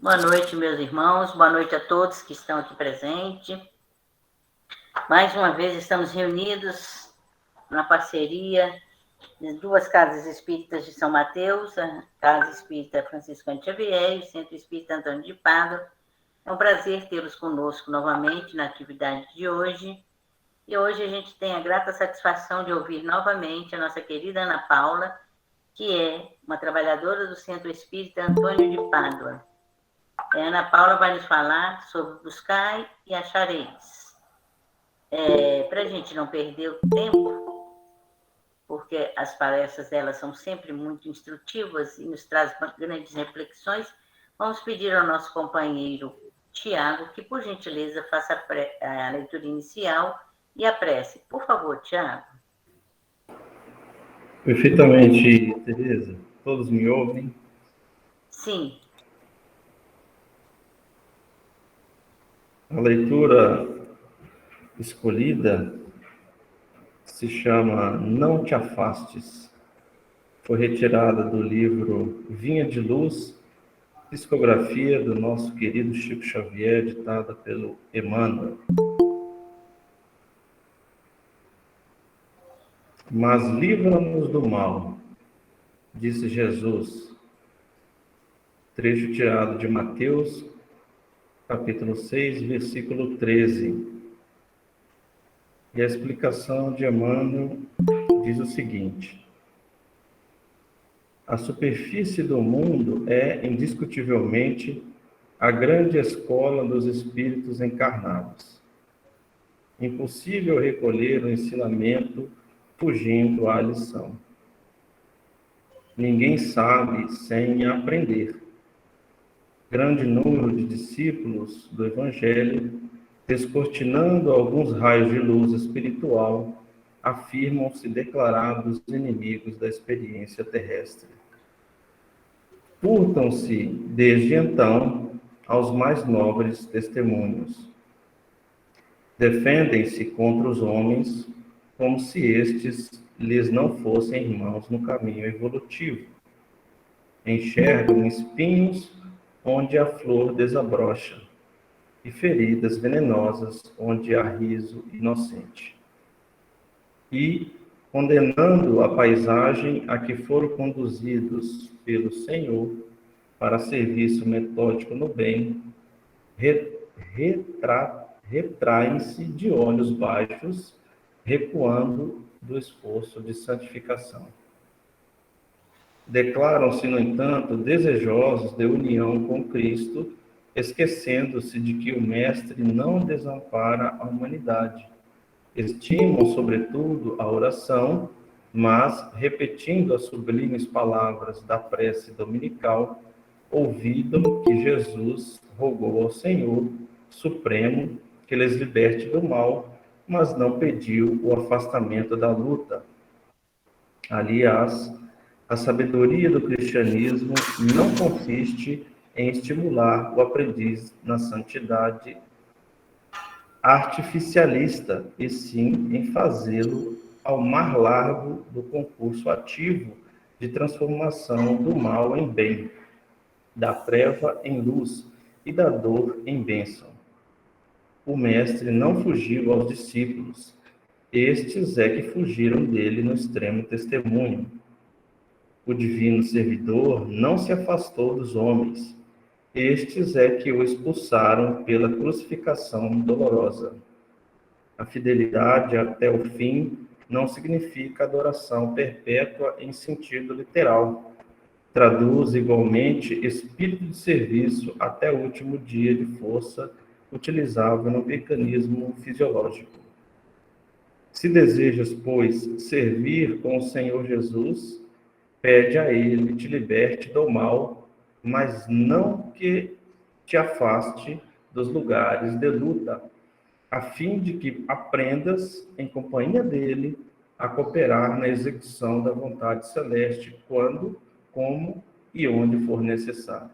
Boa noite, meus irmãos. Boa noite a todos que estão aqui presentes. Mais uma vez estamos reunidos na parceria de duas casas espíritas de São Mateus, a Casa Espírita Franciscano Xavier e o Centro Espírita Antônio de Pádua. É um prazer tê-los conosco novamente na atividade de hoje. E hoje a gente tem a grata satisfação de ouvir novamente a nossa querida Ana Paula, que é uma trabalhadora do Centro Espírita Antônio de Pádua. A Ana Paula vai nos falar sobre buscar e achareis. Para a gente não perder o tempo, porque as palestras delas são sempre muito instrutivas e nos trazem grandes reflexões, vamos pedir ao nosso companheiro Tiago que, por gentileza, faça a leitura inicial e a prece. Por favor, Tiago. Perfeitamente, Tereza. Todos me ouvem? Sim. A leitura escolhida se chama Não Te Afastes. Foi retirada do livro Vinha de Luz, psicografia do nosso querido Chico Xavier, ditada pelo Emmanuel. Mas livra-nos do mal, disse Jesus. Trecho tirado de Mateus, capítulo 6, versículo 13. E a explicação de Emmanuel diz o seguinte: a superfície do mundo é, indiscutivelmente, a grande escola dos espíritos encarnados. Impossível recolher o ensinamento fugindo à lição. Ninguém sabe sem aprender. Grande número de discípulos do Evangelho, descortinando alguns raios de luz espiritual, afirmam-se declarados inimigos da experiência terrestre. Furtam-se, desde então, aos mais nobres testemunhos. Defendem-se contra os homens, como se estes lhes não fossem irmãos no caminho evolutivo. Enxergam espinhos onde a flor desabrocha, e feridas venenosas onde há riso inocente. E, condenando a paisagem a que foram conduzidos pelo Senhor para serviço metódico no bem, retraem-se de olhos baixos, recuando do esforço de santificação. Declaram-se, no entanto, desejosos de união com Cristo, esquecendo-se de que o Mestre não desampara a humanidade. Estimam, sobretudo, a oração, mas, repetindo as sublimes palavras da prece dominical, ouvidam que Jesus rogou ao Senhor Supremo que lhes liberte do mal, mas não pediu o afastamento da luta. Aliás, a sabedoria do cristianismo não consiste em estimular o aprendiz na santidade artificialista, e sim em fazê-lo ao mar largo do concurso ativo de transformação do mal em bem, da treva em luz e da dor em bênção. O Mestre não fugiu aos discípulos, estes é que fugiram dele no extremo testemunho. O divino servidor não se afastou dos homens, estes é que o expulsaram pela crucificação dolorosa. A fidelidade até o fim não significa adoração perpétua em sentido literal. Traduz igualmente espírito de serviço até o último dia de força utilizável no mecanismo fisiológico. Se desejas, pois, servir com o Senhor Jesus, pede a Ele te liberte do mal, mas não que te afaste dos lugares de luta, a fim de que aprendas, em companhia dele, a cooperar na execução da vontade celeste, quando, como e onde for necessário.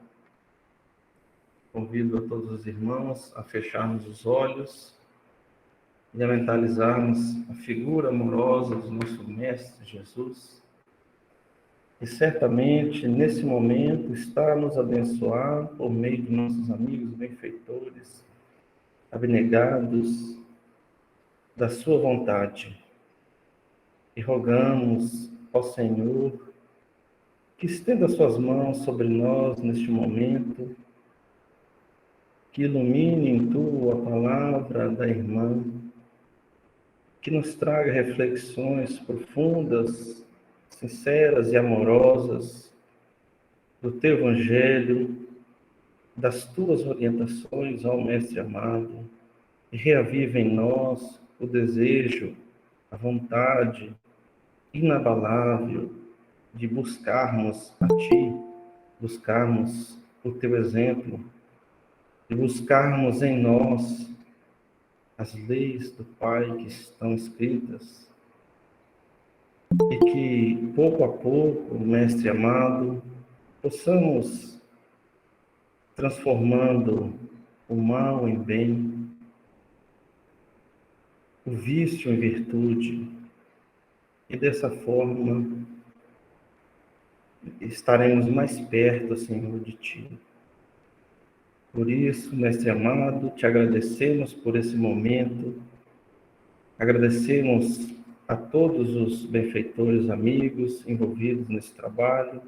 Convido a todos os irmãos a fecharmos os olhos e a mentalizarmos a figura amorosa do nosso Mestre Jesus, e certamente nesse momento está a nos abençoar por meio de nossos amigos benfeitores, abnegados da sua vontade. E rogamos ao Senhor que estenda suas mãos sobre nós neste momento, que ilumine em tu a palavra da irmã, que nos traga reflexões profundas, sinceras e amorosas do teu Evangelho, das tuas orientações ao Mestre amado, e reaviva em nós o desejo, a vontade inabalável de buscarmos a Ti, buscarmos o Teu exemplo, de buscarmos em nós as leis do Pai que estão escritas, e que, pouco a pouco, Mestre amado, possamos, transformando o mal em bem, o vício em virtude, e dessa forma estaremos mais perto, Senhor, de Ti. Por isso, Mestre amado, te agradecemos por esse momento, agradecemos a todos os benfeitores, amigos envolvidos nesse trabalho,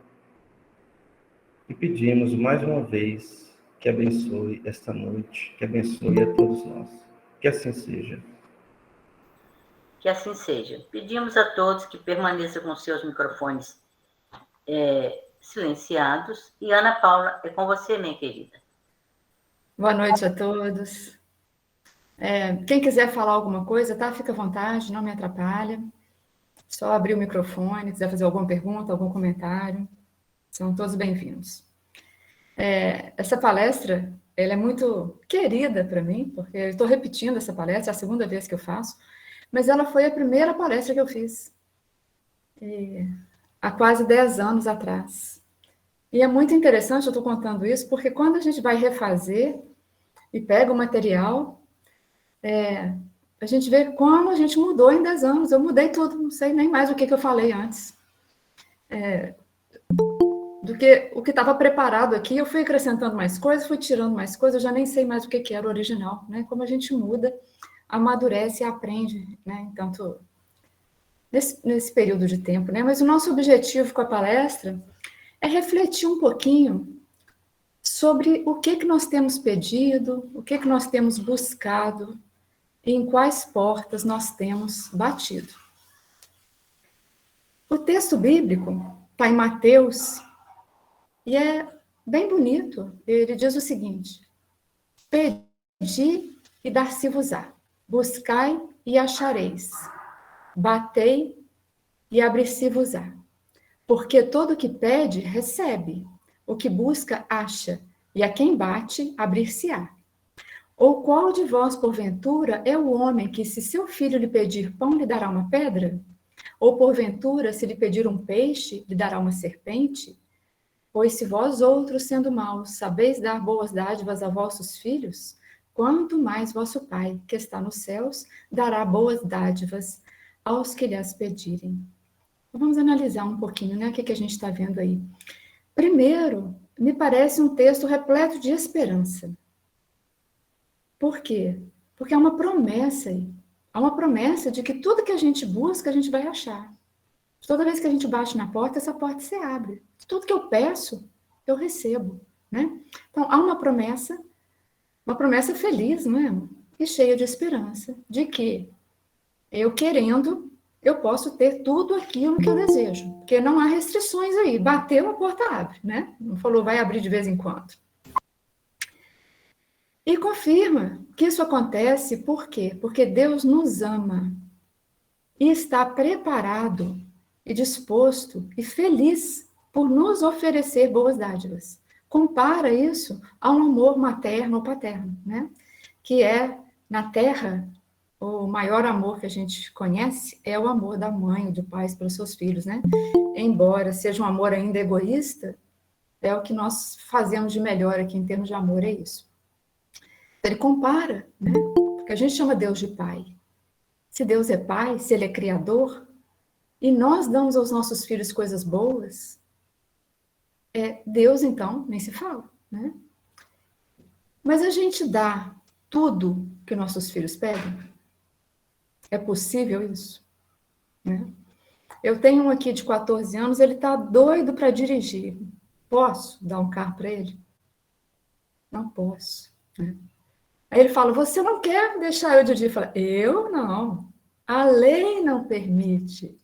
e pedimos mais uma vez que abençoe esta noite, que abençoe a todos nós. Que assim seja. Que assim seja. Pedimos a todos que permaneçam com seus microfones silenciados. E Ana Paula, é com você, minha querida. Boa noite a todos. Quem quiser falar alguma coisa, tá? Fica à vontade, não me atrapalha. Só abrir o microfone, quiser fazer alguma pergunta, algum comentário. São todos bem-vindos. Essa palestra, ela é muito querida para mim, porque eu estou repetindo essa palestra, é a segunda vez que eu faço, mas ela foi a primeira palestra que eu fiz, há quase 10 anos atrás. E é muito interessante, eu estou contando isso, porque quando a gente vai refazer e pega o material, a gente vê como a gente mudou em 10 anos. Eu mudei tudo, não sei nem mais o que eu falei antes. Do que o que estava preparado aqui, eu fui acrescentando mais coisas, fui tirando mais coisas, eu já nem sei mais o que era o original, né? Como a gente muda, amadurece e aprende, né? Tanto nesse período de tempo, né? Mas o nosso objetivo com a palestra é refletir um pouquinho sobre o que nós temos pedido, o que nós temos buscado e em quais portas nós temos batido. O texto bíblico está em Mateus e é bem bonito. Ele diz o seguinte: pedi e dar-se-vos-á, buscai e achareis, batei e abrir-se-vos-á. Porque todo o que pede, recebe, o que busca, acha, e a quem bate, abrir-se-á. Ou qual de vós, porventura, é o homem que, se seu filho lhe pedir pão, lhe dará uma pedra? Ou, porventura, se lhe pedir um peixe, lhe dará uma serpente? Pois se vós outros, sendo maus, sabeis dar boas dádivas a vossos filhos, quanto mais vosso Pai, que está nos céus, dará boas dádivas aos que lhes pedirem. Vamos analisar um pouquinho, né, o que a gente está vendo aí. Primeiro, me parece um texto repleto de esperança. Por quê? Porque há uma promessa aí. Há uma promessa de que tudo que a gente busca, a gente vai achar. Toda vez que a gente bate na porta, essa porta se abre. Tudo que eu peço, eu recebo, né? Então, há uma promessa feliz, não é? E cheia de esperança, de que eu querendo, eu posso ter tudo aquilo que eu desejo. Porque não há restrições aí. Bateu, a porta abre, né? Não falou, vai abrir de vez em quando. E confirma que isso acontece por quê? Porque Deus nos ama e está preparado e disposto e feliz por nos oferecer boas dádivas. Compara isso a um amor materno ou paterno, né? Que é, na Terra, o maior amor que a gente conhece é o amor da mãe ou do pai pelos seus filhos, né? Embora seja um amor ainda egoísta, é o que nós fazemos de melhor aqui em termos de amor, é isso. Ele compara, né? Porque a gente chama Deus de pai. Se Deus é pai, se ele é criador, e nós damos aos nossos filhos coisas boas, Deus, então, nem se fala, né? Mas a gente dá tudo que nossos filhos pedem? É possível isso? Né? Eu tenho um aqui de 14 anos, ele está doido para dirigir. Posso dar um carro para ele? Não posso. Né? Aí ele fala, você não quer deixar eu dirigir? Eu falo, eu não. A lei não permite.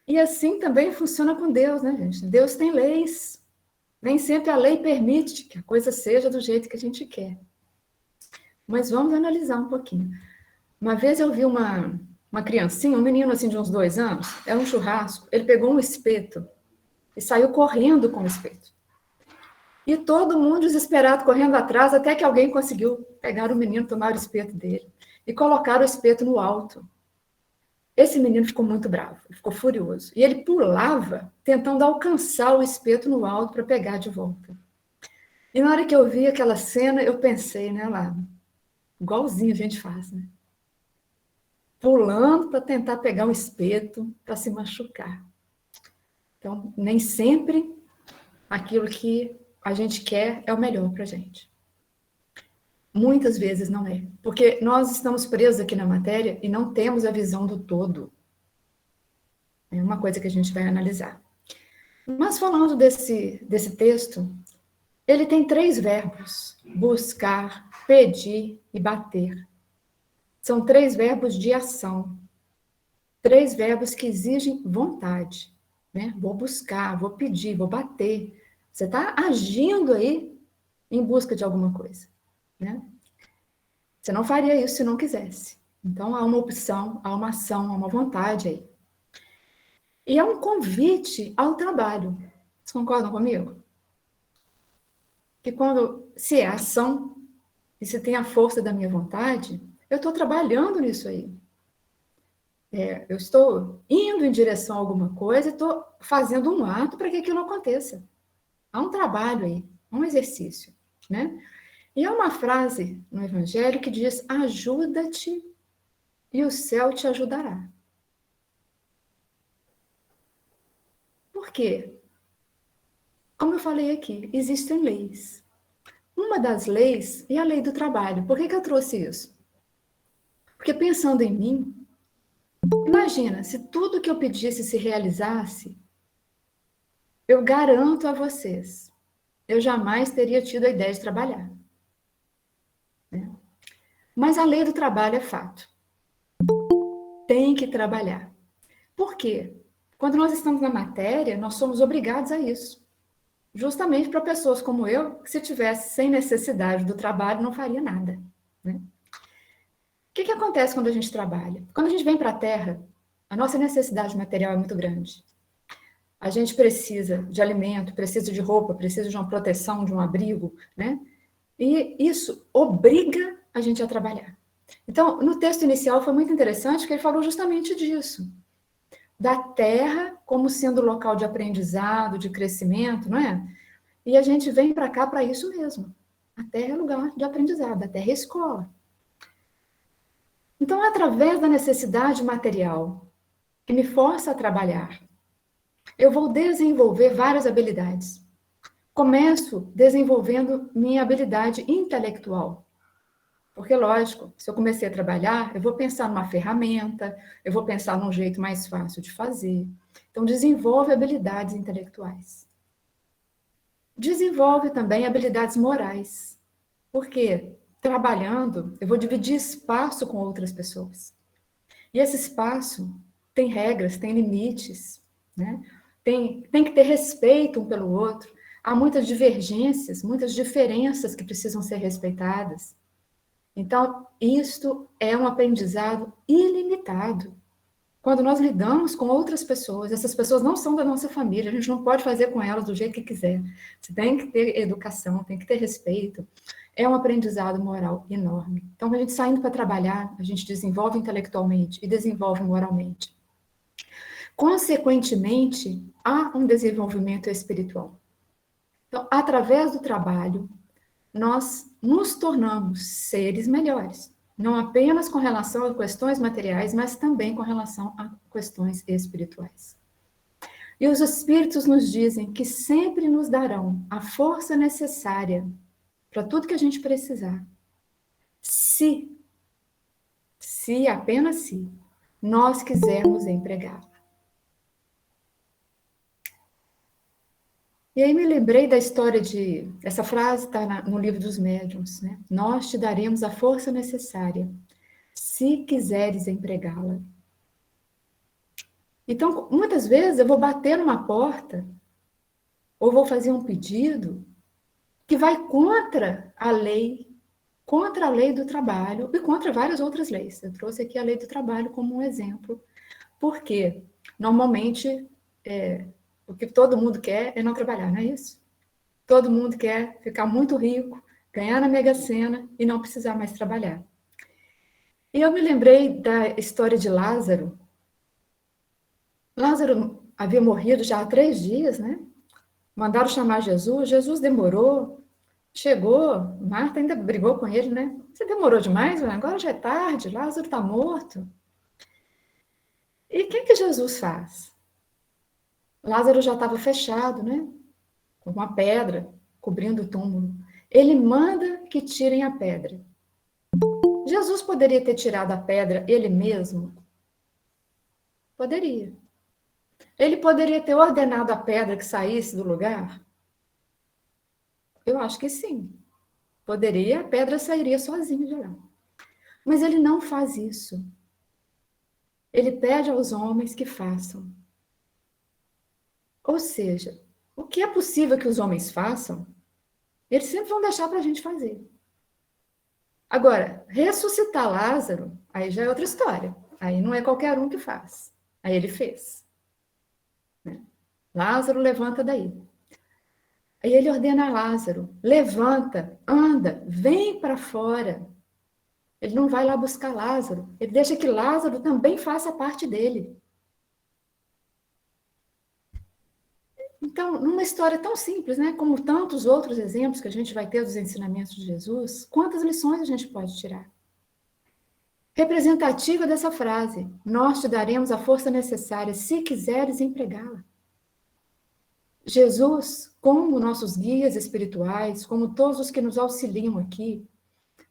E assim também funciona com Deus, né, gente? Deus tem leis. Nem sempre a lei permite que a coisa seja do jeito que a gente quer. Mas vamos analisar um pouquinho. Uma vez eu vi uma criancinha, um menino assim de uns 2 anos, era um churrasco, ele pegou um espeto e saiu correndo com o espeto. E todo mundo desesperado correndo atrás, até que alguém conseguiu pegar o menino, tomar o espeto dele e colocar o espeto no alto. Esse menino ficou muito bravo, ficou furioso. E ele pulava, tentando alcançar o espeto no alto para pegar de volta. E na hora que eu vi aquela cena, eu pensei, né, lá, igualzinho a gente faz, né? Pulando para tentar pegar um espeto, para se machucar. Então, nem sempre aquilo que a gente quer é o melhor para a gente. Muitas vezes não é, porque nós estamos presos aqui na matéria e não temos a visão do todo. É uma coisa que a gente vai analisar. Mas falando desse texto, ele tem 3 verbos: buscar, pedir e bater. São 3 verbos de ação. 3 verbos que exigem vontade. Né? Vou buscar, vou pedir, vou bater. Você está agindo aí em busca de alguma coisa. Né? Você não faria isso se não quisesse. Então, há uma opção, há uma ação, há uma vontade aí. E é um convite ao trabalho. Vocês concordam comigo? Que se é ação, e se tem a força da minha vontade, eu estou trabalhando nisso aí. Eu estou indo em direção a alguma coisa e estou fazendo um ato para que aquilo aconteça. Há um trabalho aí, um exercício, né? E há uma frase no Evangelho que diz, ajuda-te e o céu te ajudará. Por quê? Como eu falei aqui, existem leis. Uma das leis é a lei do trabalho. Por que eu trouxe isso? Porque pensando em mim, imagina, se tudo que eu pedisse se realizasse, eu garanto a vocês, eu jamais teria tido a ideia de trabalhar. Né? Mas a lei do trabalho é fato. Tem que trabalhar. Por quê? Quando nós estamos na matéria, nós somos obrigados a isso. Justamente para pessoas como eu, que se tivesse sem necessidade do trabalho, não faria nada. Né? O que acontece quando a gente trabalha? Quando a gente vem para a Terra, a nossa necessidade material é muito grande. A gente precisa de alimento, precisa de roupa, precisa de uma proteção, de um abrigo, né? E isso obriga a gente a trabalhar. Então, no texto inicial foi muito interessante que ele falou justamente disso. Da terra como sendo local de aprendizado, de crescimento, não é? E a gente vem para cá para isso mesmo. A terra é lugar de aprendizado, a terra é escola. Então, através da necessidade material que me força a trabalhar, eu vou desenvolver várias habilidades. Começo desenvolvendo minha habilidade intelectual. Porque, lógico, se eu comecei a trabalhar, eu vou pensar numa ferramenta, eu vou pensar num jeito mais fácil de fazer. Então, desenvolve habilidades intelectuais. Desenvolve também habilidades morais. Porque, trabalhando, eu vou dividir espaço com outras pessoas. E esse espaço tem regras, tem limites, né? Tem que ter respeito um pelo outro. Há muitas divergências, muitas diferenças que precisam ser respeitadas. Então, isto é um aprendizado ilimitado. Quando nós lidamos com outras pessoas, essas pessoas não são da nossa família, a gente não pode fazer com elas do jeito que quiser. Você tem que ter educação, tem que ter respeito. É um aprendizado moral enorme. Então, a gente saindo para trabalhar, a gente desenvolve intelectualmente e desenvolve moralmente. Consequentemente, há um desenvolvimento espiritual. Então, através do trabalho, nós nos tornamos seres melhores. Não apenas com relação a questões materiais, mas também com relação a questões espirituais. E os Espíritos nos dizem que sempre nos darão a força necessária para tudo que a gente precisar. Se, apenas se, nós quisermos empregá-la. E aí me lembrei da história essa frase está no livro dos médiuns, né? Nós te daremos a força necessária, se quiseres empregá-la. Então, muitas vezes eu vou bater numa porta, ou vou fazer um pedido que vai contra a lei do trabalho e contra várias outras leis. Eu trouxe aqui a lei do trabalho como um exemplo, porque normalmente o que todo mundo quer é não trabalhar, não é isso? Todo mundo quer ficar muito rico, ganhar na Mega Sena e não precisar mais trabalhar. E eu me lembrei da história de Lázaro. Lázaro havia morrido já há 3 dias, né? Mandaram chamar Jesus, Jesus demorou, chegou, Marta ainda brigou com ele, né? Você demorou demais, agora já é tarde, Lázaro está morto. E o que Jesus faz? Lázaro já estava fechado, né? Com uma pedra cobrindo o túmulo. Ele manda que tirem a pedra. Jesus poderia ter tirado a pedra ele mesmo? Poderia. Ele poderia ter ordenado a pedra que saísse do lugar? Eu acho que sim. Poderia, a pedra sairia sozinha de lá. Mas ele não faz isso. Ele pede aos homens que façam. Ou seja, o que é possível que os homens façam, eles sempre vão deixar para a gente fazer. Agora, ressuscitar Lázaro, aí já é outra história. Aí não é qualquer um que faz. Aí ele fez. Né? Lázaro, levanta daí. Aí ele ordena a Lázaro, levanta, anda, vem para fora. Ele não vai lá buscar Lázaro. Ele deixa que Lázaro também faça parte dele. Então, numa história tão simples, né, como tantos outros exemplos que a gente vai ter dos ensinamentos de Jesus, quantas lições a gente pode tirar? Representativa dessa frase, nós te daremos a força necessária se quiseres empregá-la. Jesus, como nossos guias espirituais, como todos os que nos auxiliam aqui,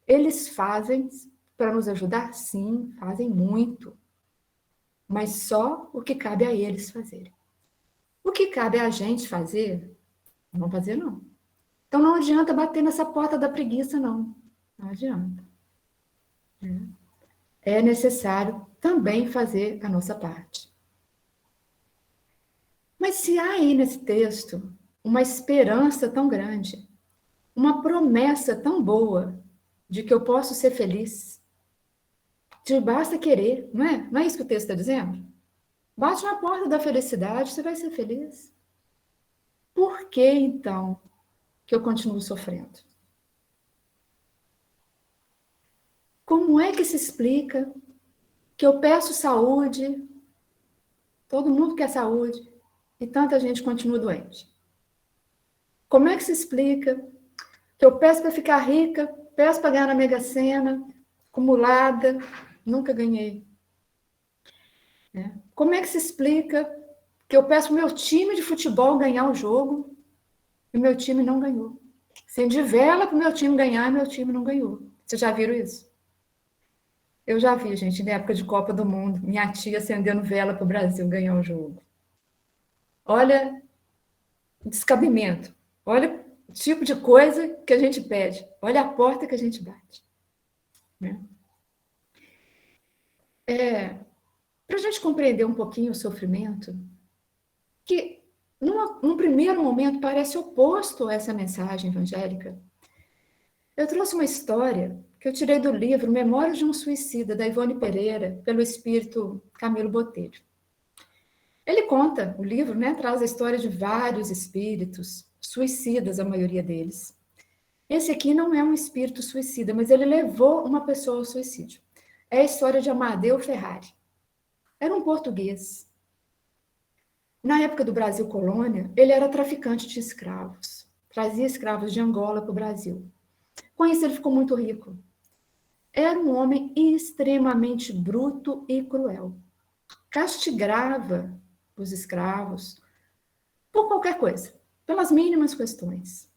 eles fazem para nos ajudar? Sim, fazem muito. Mas só o que cabe a eles fazerem. O que cabe a gente fazer, não vamos fazer, não. Então, não adianta bater nessa porta da preguiça, não. Não adianta. É necessário também fazer a nossa parte. Mas se há aí nesse texto uma esperança tão grande, uma promessa tão boa de que eu posso ser feliz, de basta querer, não é? Não é isso que o texto está dizendo? Bate na porta da felicidade, você vai ser feliz. Por que, então, que eu continuo sofrendo? Como é que se explica que eu peço saúde, todo mundo quer saúde, e tanta gente continua doente? Como é que se explica que eu peço para ficar rica, peço para ganhar na Mega Sena, acumulada, nunca ganhei? Como é que se explica que eu peço para o meu time de futebol ganhar o jogo e meu time não ganhou? Acendi vela para o meu time ganhar e meu time não ganhou. Vocês já viram isso? Eu já vi, gente, na época de Copa do Mundo, minha tia acendendo vela para o Brasil ganhar o jogo. Olha o descabimento. Olha o tipo de coisa que a gente pede. Olha a porta que a gente bate. Né? Para a gente compreender um pouquinho o sofrimento, que num primeiro momento parece oposto a essa mensagem evangélica, eu trouxe uma história que eu tirei do livro Memórias de um Suicida, da Ivone Pereira, pelo espírito Camilo Botelho. Ele conta, o livro, né, traz a história de vários espíritos, suicidas, a maioria deles. Esse aqui não é um espírito suicida, mas ele levou uma pessoa ao suicídio. É a história de Amadeu Ferrari. Era um português. Na época do Brasil Colônia, ele era traficante de escravos. Trazia escravos de Angola para o Brasil. Com isso, ele ficou muito rico. Era um homem extremamente bruto e cruel. Castigava os escravos, por qualquer coisa, pelas mínimas questões.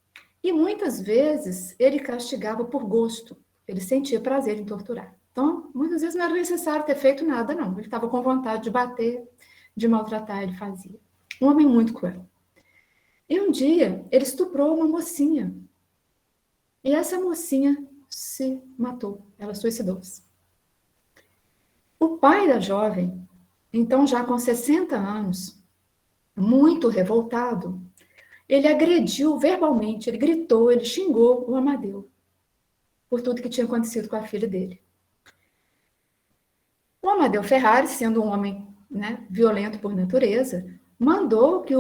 E muitas vezes ele castigava por gosto, ele sentia prazer em torturar. Então, muitas vezes não era necessário ter feito nada, não. Ele estava com vontade de bater, de maltratar, ele fazia. Um homem muito cruel. E um dia, ele estuprou uma mocinha. E essa mocinha se matou, ela suicidou-se. O pai da jovem, então já com 60 anos, muito revoltado, ele agrediu verbalmente, ele gritou, ele xingou o Amadeu por tudo que tinha acontecido com a filha dele. O Amadeu Ferrari, sendo um homem, né, violento por natureza, mandou que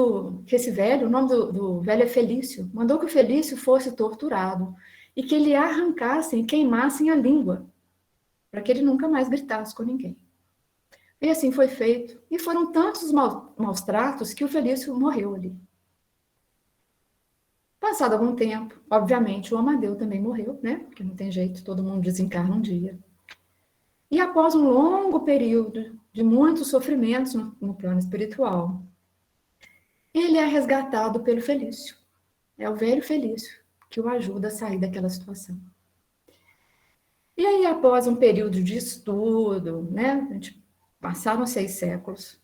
esse velho, o nome do velho é Felício, mandou que o Felício fosse torturado e que ele arrancassem e queimassem a língua, para que ele nunca mais gritasse com ninguém. E assim foi feito. E foram tantos maus tratos que o Felício morreu ali. Passado algum tempo, obviamente, o Amadeu também morreu, né? Porque não tem jeito, todo mundo desencarna um dia. E após um longo período de muitos sofrimentos no plano espiritual, ele é resgatado pelo Felício. É o velho Felício que o ajuda a sair daquela situação. E aí, após um período de estudo, né? Passaram 6 séculos,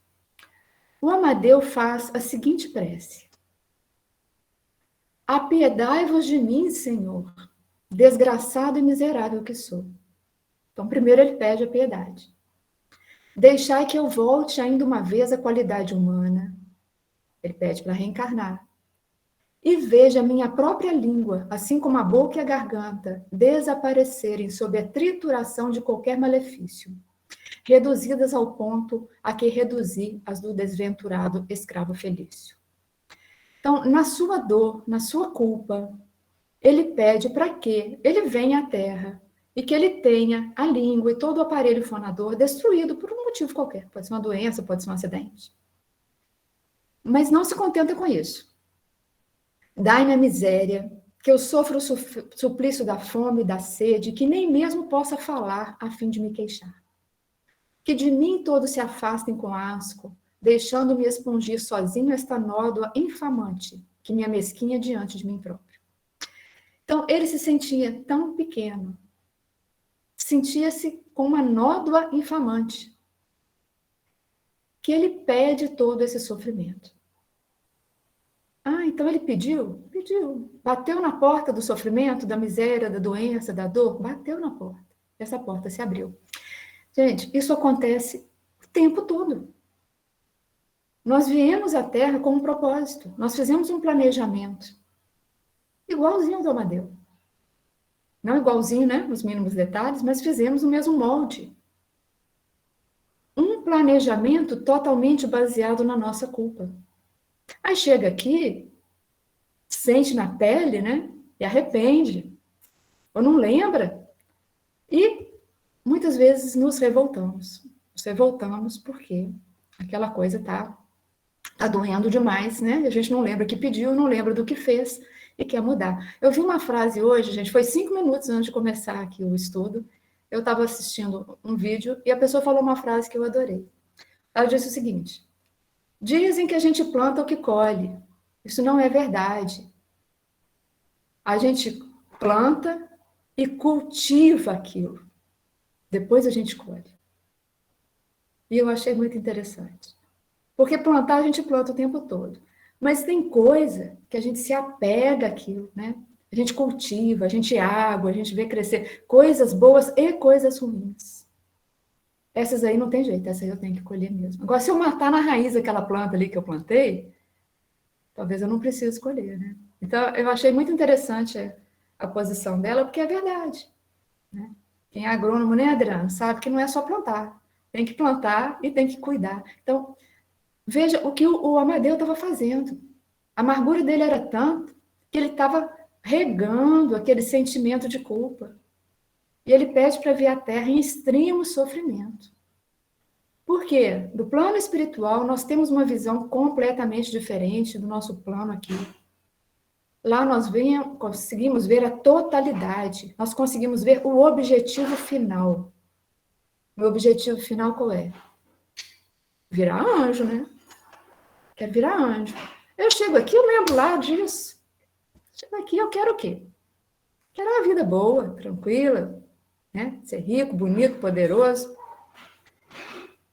o Amadeu faz a seguinte prece: apiedai-vos de mim, Senhor, desgraçado e miserável que sou. Então, primeiro ele pede a piedade. Deixai que eu volte ainda uma vez à qualidade humana. Ele pede para reencarnar. E veja a minha própria língua, assim como a boca e a garganta, desaparecerem sob a trituração de qualquer malefício, reduzidas ao ponto a que reduzi as do desventurado escravo Felício. Então, na sua dor, na sua culpa, ele pede para que ele venha à Terra e que ele tenha a língua e todo o aparelho fonador destruído por um motivo qualquer. Pode ser uma doença, pode ser um acidente. Mas não se contenta com isso. Dai-me a miséria, que eu sofro o suplício da fome e da sede, que nem mesmo possa falar a fim de me queixar. Que de mim todos se afastem com asco, deixando-me expungir sozinho esta nódoa infamante, que me amesquinha diante de mim próprio. Então, ele se sentia tão pequeno, sentia-se com uma nódoa infamante, que ele pede todo esse sofrimento. Ah, então ele pediu? Pediu. Bateu na porta do sofrimento, da miséria, da doença, da dor? Bateu na porta. Essa porta se abriu. Gente, isso acontece o tempo todo. Nós viemos à Terra com um propósito. Nós fizemos um planejamento. Igualzinho ao do Amadeu. Não igualzinho, né? Nos mínimos detalhes, mas fizemos o mesmo molde. Um planejamento totalmente baseado na nossa culpa. Aí chega aqui, sente na pele, né? E arrepende. Ou não lembra. E muitas vezes nos revoltamos. Nos revoltamos porque aquela coisa tá doendo demais, né? A gente não lembra que pediu, não lembra do que fez e quer mudar. Eu vi uma frase hoje, gente, foi 5 minutos antes de começar aqui o estudo. Eu estava assistindo um vídeo e a pessoa falou uma frase que eu adorei. Ela disse o seguinte: dizem que a gente planta o que colhe. Isso não é verdade. A gente planta e cultiva aquilo. Depois a gente colhe. E eu achei muito interessante. Porque plantar a gente planta o tempo todo. Mas tem coisa que a gente se apega àquilo, né? A gente cultiva, a gente água, a gente vê crescer coisas boas e coisas ruins. Essas aí não tem jeito, essas aí eu tenho que colher mesmo. Agora, se eu matar na raiz aquela planta ali que eu plantei, talvez eu não precise colher, né? Então, eu achei muito interessante a posição dela, porque é verdade, né? Quem é agrônomo, né, Adriano, sabe que não é só plantar. Tem que plantar e tem que cuidar. Então, veja o que o Amadeu estava fazendo. A amargura dele era tanto que ele estava regando aquele sentimento de culpa. E ele pede para vir à Terra em extremo sofrimento. Por quê? Do plano espiritual, nós temos uma visão completamente diferente do nosso plano aqui. Lá nós conseguimos ver a totalidade, nós conseguimos ver o objetivo final. O objetivo final qual é? Virar anjo, né? Quer virar anjo. Eu chego aqui, eu lembro lá disso. Chego aqui, eu quero o quê? Quero uma vida boa, tranquila, né? Ser rico, bonito, poderoso,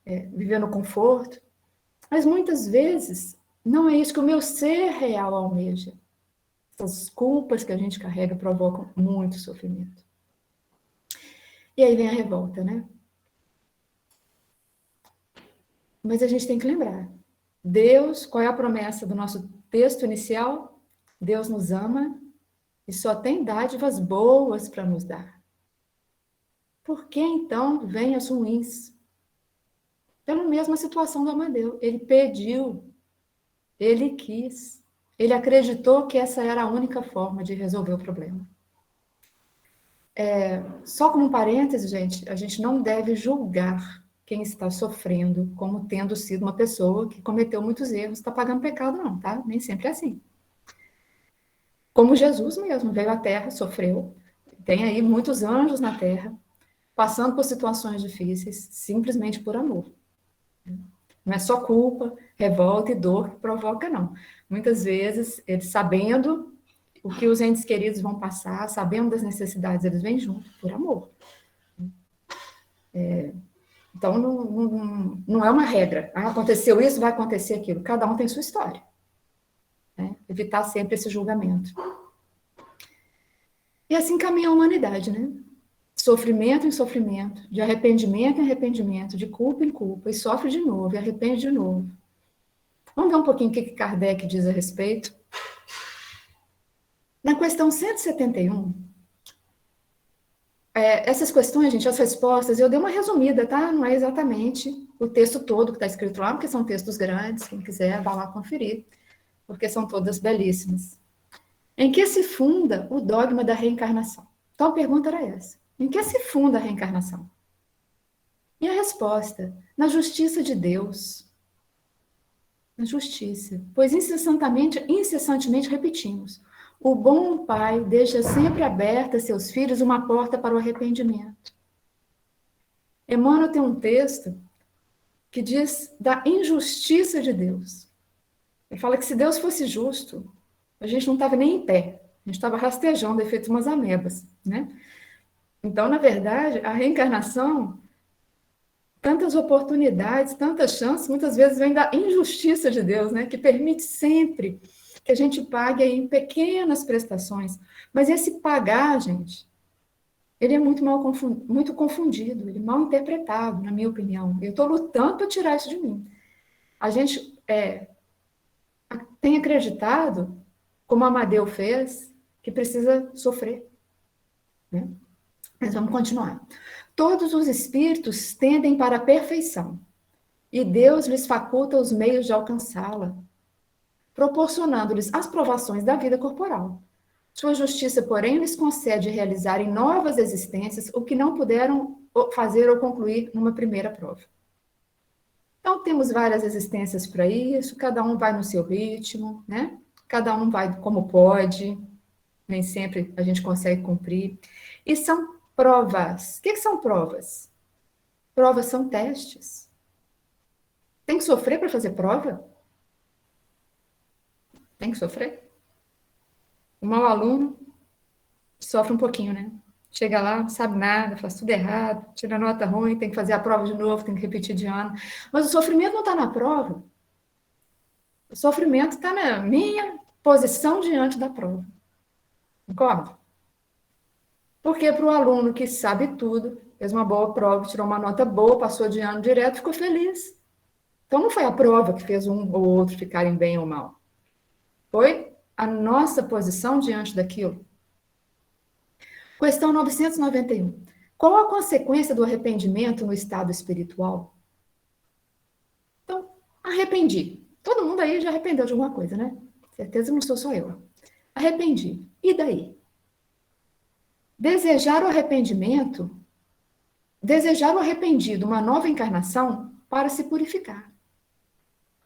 viver no conforto. Mas muitas vezes não é isso que o meu ser real almeja. Essas culpas que a gente carrega provocam muito sofrimento. E aí vem a revolta, né? Mas a gente tem que lembrar. Deus, qual é a promessa do nosso texto inicial? Deus nos ama e só tem dádivas boas para nos dar. Por que então vêm as ruins? Pela mesma situação do Amadeu. Ele pediu, ele quis, ele acreditou que essa era a única forma de resolver o problema. Só como um parêntese, gente, a gente não deve julgar quem está sofrendo como tendo sido uma pessoa que cometeu muitos erros, está pagando pecado, não, tá? Nem sempre é assim. Como Jesus mesmo veio à Terra, sofreu, tem aí muitos anjos na Terra, passando por situações difíceis, simplesmente por amor. Não é só culpa, revolta e dor que provoca, não. Muitas vezes, eles sabendo o que os entes queridos vão passar, sabendo das necessidades, eles vêm junto, por amor. Então, não é uma regra. Ah, aconteceu isso, vai acontecer aquilo. Cada um tem sua história. Né? Evitar sempre esse julgamento. E assim caminha a humanidade, né? Sofrimento em sofrimento, de arrependimento em arrependimento, de culpa em culpa, e sofre de novo, e arrepende de novo. Vamos ver um pouquinho o que Kardec diz a respeito. Na questão 171, essas questões, gente, as respostas, eu dei uma resumida, tá? Não é exatamente o texto todo que está escrito lá, porque são textos grandes, quem quiser vai lá conferir, porque são todas belíssimas. Em que se funda o dogma da reencarnação? Então a pergunta era essa. Em que se funda a reencarnação? E a resposta, na justiça de Deus. Na justiça. Pois incessantemente repetimos. O bom pai deixa sempre aberta a seus filhos uma porta para o arrependimento. Emmanuel tem um texto que diz da injustiça de Deus. Ele fala que se Deus fosse justo, a gente não estava nem em pé. A gente estava rastejando, feito umas amebas, né? Então, na verdade, a reencarnação, tantas oportunidades, tantas chances, muitas vezes vem da injustiça de Deus, né? Que permite sempre que a gente pague aí em pequenas prestações. Mas esse pagar, gente, ele é muito confundido, ele é mal interpretado, na minha opinião. Eu estou lutando para tirar isso de mim. A gente tem acreditado, como Amadeu fez, que precisa sofrer. Né? Mas vamos continuar. Todos os espíritos tendem para a perfeição, e Deus lhes faculta os meios de alcançá-la, proporcionando-lhes as provações da vida corporal. Sua justiça, porém, lhes concede realizar em novas existências o que não puderam fazer ou concluir numa primeira prova. Então, temos várias existências para isso, cada um vai no seu ritmo, né? Cada um vai como pode, nem sempre a gente consegue cumprir. E são provas. O que são provas? Provas são testes. Tem que sofrer para fazer prova? Tem que sofrer? O mau aluno sofre um pouquinho, né? Chega lá, não sabe nada, faz tudo errado, tira nota ruim, tem que fazer a prova de novo, tem que repetir de ano. Mas o sofrimento não está na prova. O sofrimento está na minha posição diante da prova. Concorda? Porque para o aluno que sabe tudo, fez uma boa prova, tirou uma nota boa, passou de ano direto, ficou feliz. Então não foi a prova que fez um ou outro ficarem bem ou mal. Foi a nossa posição diante daquilo. Questão 991. Qual a consequência do arrependimento no estado espiritual? Então, arrependi. Todo mundo aí já arrependeu de alguma coisa, né? Certeza não sou só eu. Arrependi. E daí? Desejar o arrependido uma nova encarnação para se purificar.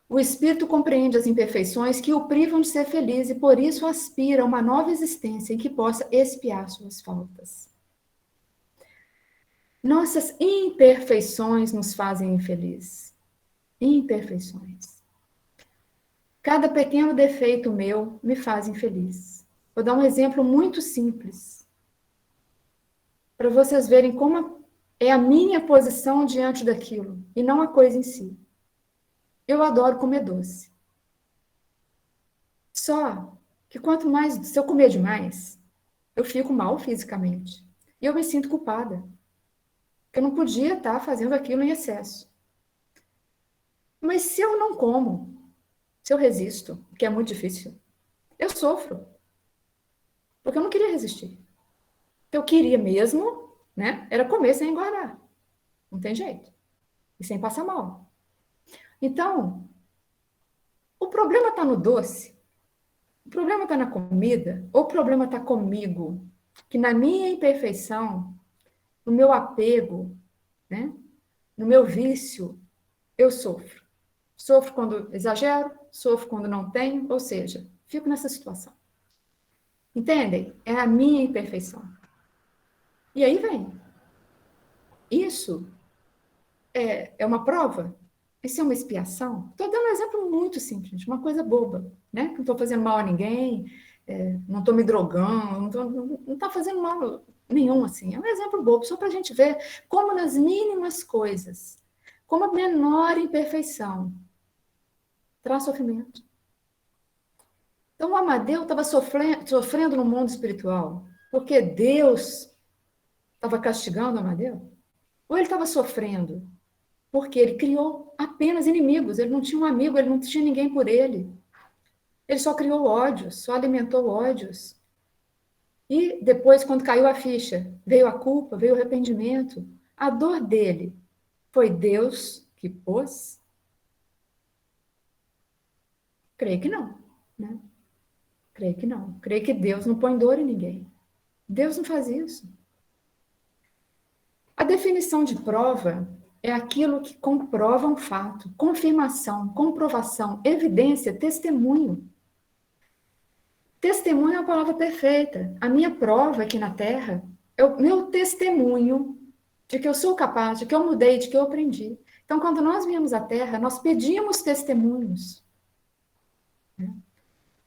O espírito compreende as imperfeições que o privam de ser feliz e por isso aspira a uma nova existência em que possa expiar suas faltas. Nossas imperfeições nos fazem infelizes. Imperfeições. Cada pequeno defeito meu me faz infeliz. Vou dar um exemplo muito simples, para vocês verem como é a minha posição diante daquilo, e não a coisa em si. Eu adoro comer doce. Só que quanto mais, se eu comer demais, eu fico mal fisicamente. E eu me sinto culpada. Porque eu não podia estar fazendo aquilo em excesso. Mas se eu não como, se eu resisto, que é muito difícil, eu sofro. Porque eu não queria resistir. O que eu queria mesmo, né, era comer sem engordar. Não tem jeito. E sem passar mal. Então, o problema está no doce, o problema está na comida, ou o problema está comigo, que na minha imperfeição, no meu apego, né, no meu vício, eu sofro. Sofro quando exagero, sofro quando não tenho, ou seja, fico nessa situação. Entendem? É a minha imperfeição. E aí vem. Isso é uma prova? Isso é uma expiação? Estou dando um exemplo muito simples, gente, uma coisa boba, né? Que não estou fazendo mal a ninguém, não estou me drogando, não está fazendo mal nenhum, assim. É um exemplo bobo, só para a gente ver como nas mínimas coisas, como a menor imperfeição traz sofrimento. Então, o Amadeu estava sofrendo no mundo espiritual porque Deus estava castigando o Amadeu? Ou ele estava sofrendo porque ele criou apenas inimigos, ele não tinha um amigo, ele não tinha ninguém por ele. Ele só criou ódios, só alimentou ódios. E depois, quando caiu a ficha, veio a culpa, veio o arrependimento. A dor dele foi Deus que pôs? Creio que não, né? Creio que não. Creio que Deus não põe dor em ninguém. Deus não faz isso. A definição de prova é aquilo que comprova um fato, confirmação, comprovação, evidência, testemunho. Testemunho é uma palavra perfeita. A minha prova aqui na Terra é o meu testemunho de que eu sou capaz, de que eu mudei, de que eu aprendi. Então, quando nós viemos à Terra, nós pedimos testemunhos.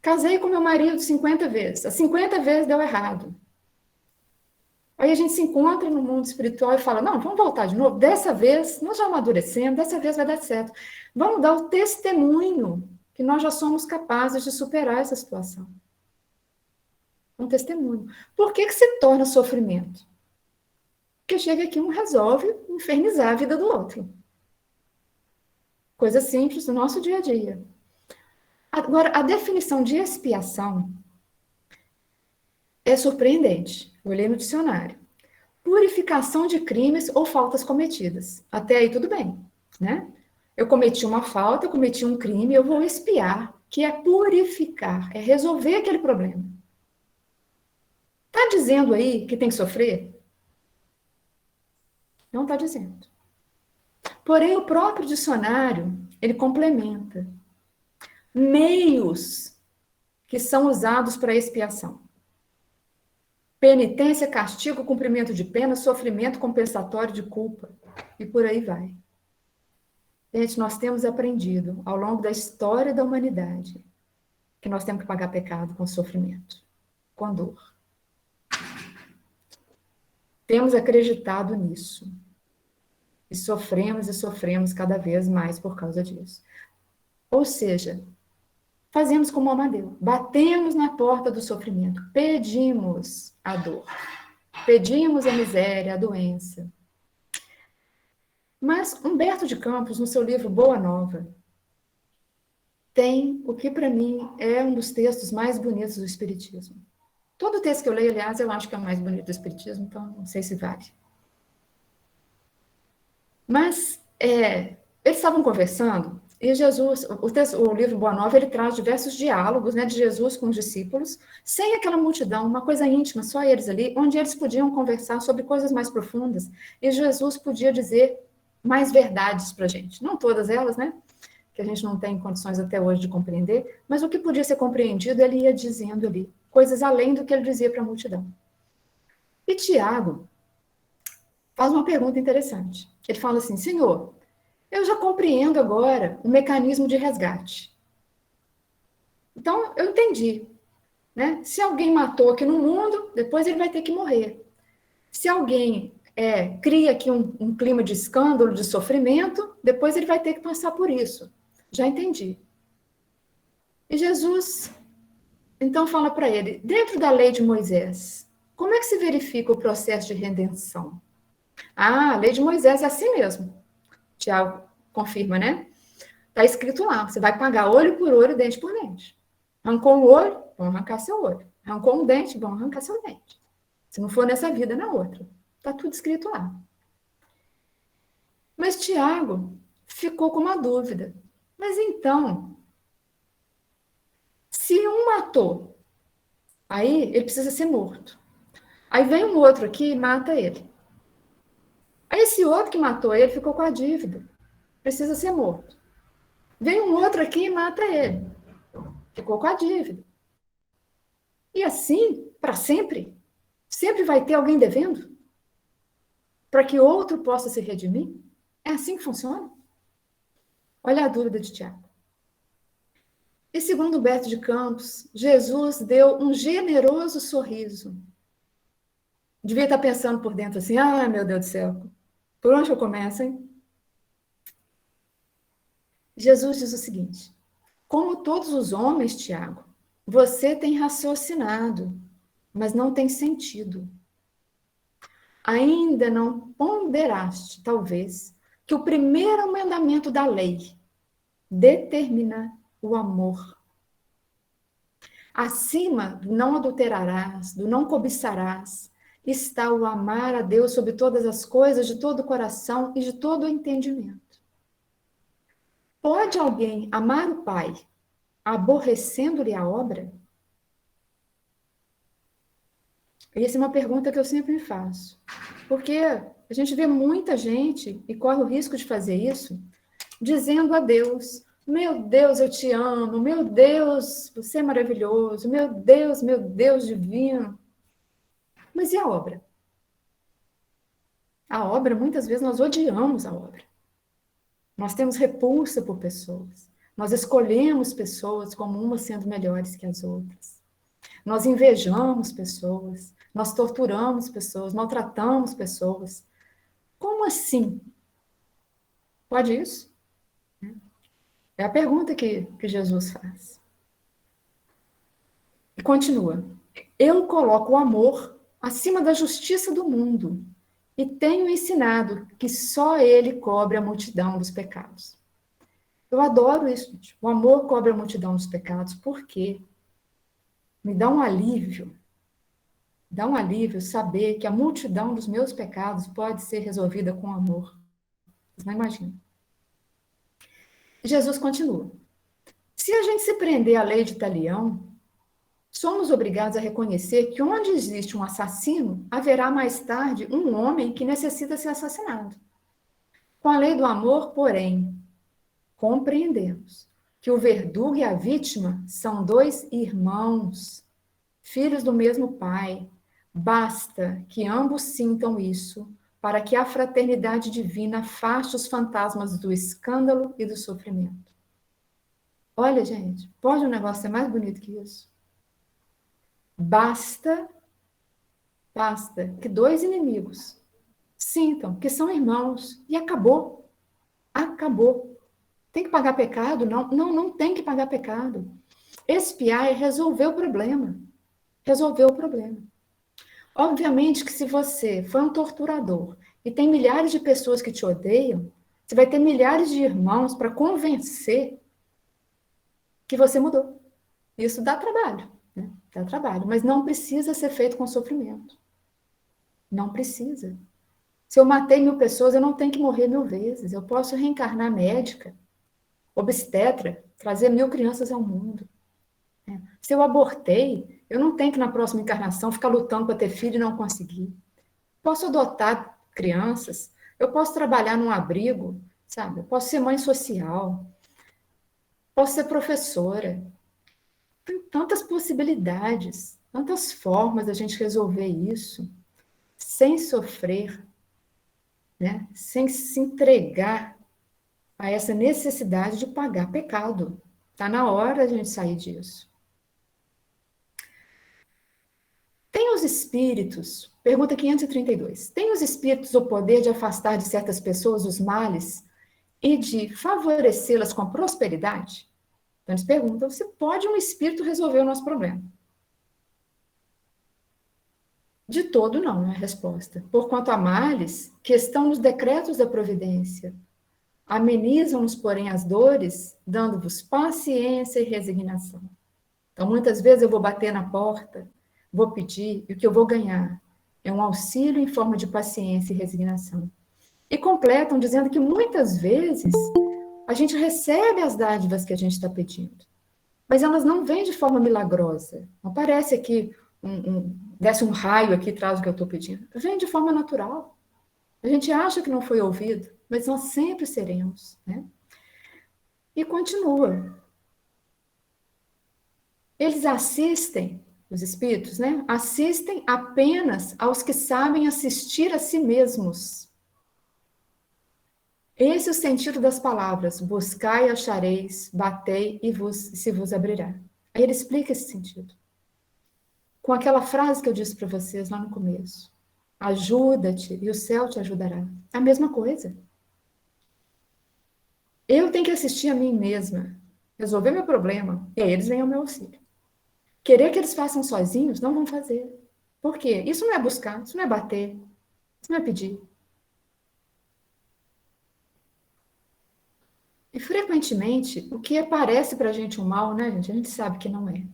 Casei com meu marido 50 vezes. As 50 vezes deu errado. Aí a gente se encontra no mundo espiritual e fala, não, vamos voltar de novo. Dessa vez, nós já amadurecemos, dessa vez vai dar certo. Vamos dar o testemunho que nós já somos capazes de superar essa situação. Um testemunho. Por que se torna sofrimento? Porque chega aqui um resolve infernizar a vida do outro. Coisa simples do nosso dia a dia. Agora, a definição de expiação é surpreendente. Eu olhei no dicionário. Purificação de crimes ou faltas cometidas. Até aí tudo bem, né? Eu cometi uma falta, eu cometi um crime, eu vou expiar, que é purificar, é resolver aquele problema. Está dizendo aí que tem que sofrer? Não está dizendo. Porém, o próprio dicionário, ele complementa meios que são usados para expiação. Penitência, castigo, cumprimento de pena, sofrimento compensatório de culpa. E por aí vai. Gente, nós temos aprendido ao longo da história da humanidade que nós temos que pagar pecado com sofrimento, com dor. Temos acreditado nisso. E sofremos cada vez mais por causa disso. Ou seja, fazemos como Amadeu, batemos na porta do sofrimento, pedimos a dor, pedimos a miséria, a doença. Mas Humberto de Campos, no seu livro Boa Nova, tem o que para mim é um dos textos mais bonitos do Espiritismo. Todo texto que eu leio, aliás, eu acho que é o mais bonito do Espiritismo, então não sei se vale. Mas eles estavam conversando e Jesus, o livro Boa Nova, ele traz diversos diálogos, né, de Jesus com os discípulos, sem aquela multidão, uma coisa íntima, só eles ali, onde eles podiam conversar sobre coisas mais profundas e Jesus podia dizer mais verdades para a gente. Não todas elas, né, que a gente não tem condições até hoje de compreender, mas o que podia ser compreendido, ele ia dizendo ali, coisas além do que ele dizia para a multidão. E Tiago faz uma pergunta interessante. Ele fala assim, Senhor, eu já compreendo agora o mecanismo de resgate. Então, eu entendi, né? Se alguém matou aqui no mundo, depois ele vai ter que morrer. Se alguém cria aqui um clima de escândalo, de sofrimento, depois ele vai ter que passar por isso. Já entendi. E Jesus, então, fala para ele, dentro da lei de Moisés, como é que se verifica o processo de redenção? Ah, a lei de Moisés é assim mesmo. Tiago confirma, né? Está escrito lá, você vai pagar olho por olho, dente por dente. Arrancou um olho, vão arrancar seu olho. Arrancou um dente, vão arrancar seu dente. Se não for nessa vida, na outra. Está tudo escrito lá. Mas Tiago ficou com uma dúvida. Mas então, se um matou, aí ele precisa ser morto. Aí vem um outro aqui e mata ele. Aí esse outro que matou ele ficou com a dívida. Precisa ser morto. Vem um outro aqui e mata ele. Ficou com a dívida. E assim, para sempre, sempre vai ter alguém devendo? Para que outro possa se redimir? É assim que funciona? Olha a dúvida de Tiago. E segundo Humberto de Campos, Jesus deu um generoso sorriso. Devia estar pensando por dentro assim, ah, meu Deus do céu, por onde eu começo, hein? Jesus diz o seguinte, como todos os homens, Tiago, você tem raciocinado, mas não tem sentido. Ainda não ponderaste, talvez, que o primeiro mandamento da lei determina o amor. Acima do não adulterarás, do não cobiçarás, está o amar a Deus sobre todas as coisas, de todo o coração e de todo o entendimento. Pode alguém amar o Pai, aborrecendo-lhe a obra? Essa é uma pergunta que eu sempre faço. Porque a gente vê muita gente, e corre o risco de fazer isso, dizendo a Deus, meu Deus, eu te amo, meu Deus, você é maravilhoso, meu Deus divino. Mas e a obra? A obra, muitas vezes, nós odiamos a obra. Nós temos repulsa por pessoas. Nós escolhemos pessoas como umas sendo melhores que as outras. Nós invejamos pessoas, nós torturamos pessoas, maltratamos pessoas. Como assim? Pode isso? É a pergunta que Jesus faz. E continua. Eu coloco o amor acima da justiça do mundo e tenho ensinado que só ele cobre a multidão dos pecados. Eu adoro isso, gente. O amor cobre a multidão dos pecados, porque me dá um alívio saber que a multidão dos meus pecados pode ser resolvida com amor. Vocês não imaginam. Jesus continua. Se a gente se prender à lei de Talião, somos obrigados a reconhecer que onde existe um assassino, haverá mais tarde um homem que necessita ser assassinado. Com a lei do amor, porém, compreendemos que o verdugo e a vítima são dois irmãos, filhos do mesmo pai. Basta que ambos sintam isso para que a fraternidade divina afaste os fantasmas do escândalo e do sofrimento. Olha, gente, pode um negócio ser mais bonito que isso? Basta que dois inimigos sintam que são irmãos e acabou. Acabou. Tem que pagar pecado? Não tem que pagar pecado. Expiar é resolver o problema. Resolver o problema. Obviamente que se você foi um torturador e tem milhares de pessoas que te odeiam, você vai ter milhares de irmãos para convencer que você mudou. Isso dá trabalho, né? Dá trabalho, mas não precisa ser feito com sofrimento. Não precisa. Se eu matei 1000 pessoas, eu não tenho que morrer 1000 vezes. Eu posso reencarnar médica, obstetra, trazer 1000 crianças ao mundo. Se eu abortei, eu não tenho que na próxima encarnação ficar lutando para ter filho e não conseguir. Posso adotar crianças, eu posso trabalhar num abrigo, sabe? Eu posso ser mãe social, posso ser professora. Tem tantas possibilidades, tantas formas da gente resolver isso, sem sofrer, né? Sem se entregar a essa necessidade de pagar pecado. Está na hora a gente sair disso. Tem os espíritos, pergunta 532, tem os espíritos o poder de afastar de certas pessoas os males e de favorecê-las com a prosperidade? Então eles perguntam se pode um espírito resolver o nosso problema. De todo não, é a resposta. Porquanto há males que estão nos decretos da providência, amenizam-nos, porém, as dores, dando-vos paciência e resignação. Então, muitas vezes eu vou bater na porta, vou pedir, e o que eu vou ganhar é um auxílio em forma de paciência e resignação. E completam dizendo que muitas vezes a gente recebe as dádivas que a gente está pedindo, mas elas não vêm de forma milagrosa. Não parece que desce um raio aqui atrás do que eu estou pedindo. Vem de forma natural. A gente acha que não foi ouvido, mas nós sempre seremos, né? E continua. Eles assistem, os espíritos, né? Assistem apenas aos que sabem assistir a si mesmos. Esse é o sentido das palavras: buscai e achareis, batei e se vos abrirá. Aí ele explica esse sentido. Com aquela frase que eu disse para vocês lá no começo: ajuda-te e o céu te ajudará. É a mesma coisa. Eu tenho que assistir a mim mesma, resolver meu problema, e aí eles vêm ao meu auxílio. Querer que eles façam sozinhos, não vão fazer. Por quê? Isso não é buscar, isso não é bater, isso não é pedir. E frequentemente, o que parece para a gente um mal, né, gente? A gente sabe que não é.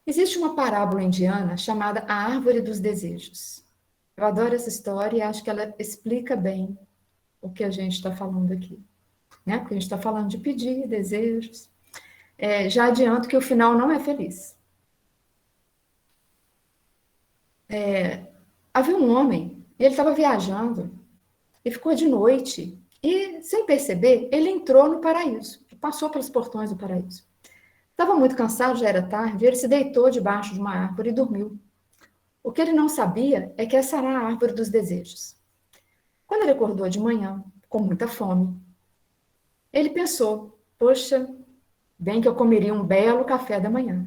Existe uma parábola indiana chamada A Árvore dos Desejos. Eu adoro essa história e acho que ela explica bem o que a gente está falando aqui, né? Porque a gente está falando de pedir, desejos. Já adianto que o final não é feliz. Havia um homem, e ele estava viajando, e ficou de noite, e, sem perceber, ele entrou no paraíso, passou pelos portões do paraíso. Estava muito cansado, já era tarde, ele se deitou debaixo de uma árvore e dormiu. O que ele não sabia é que essa era a árvore dos desejos. Quando ele acordou de manhã, com muita fome, ele pensou: poxa, bem que eu comeria um belo café da manhã.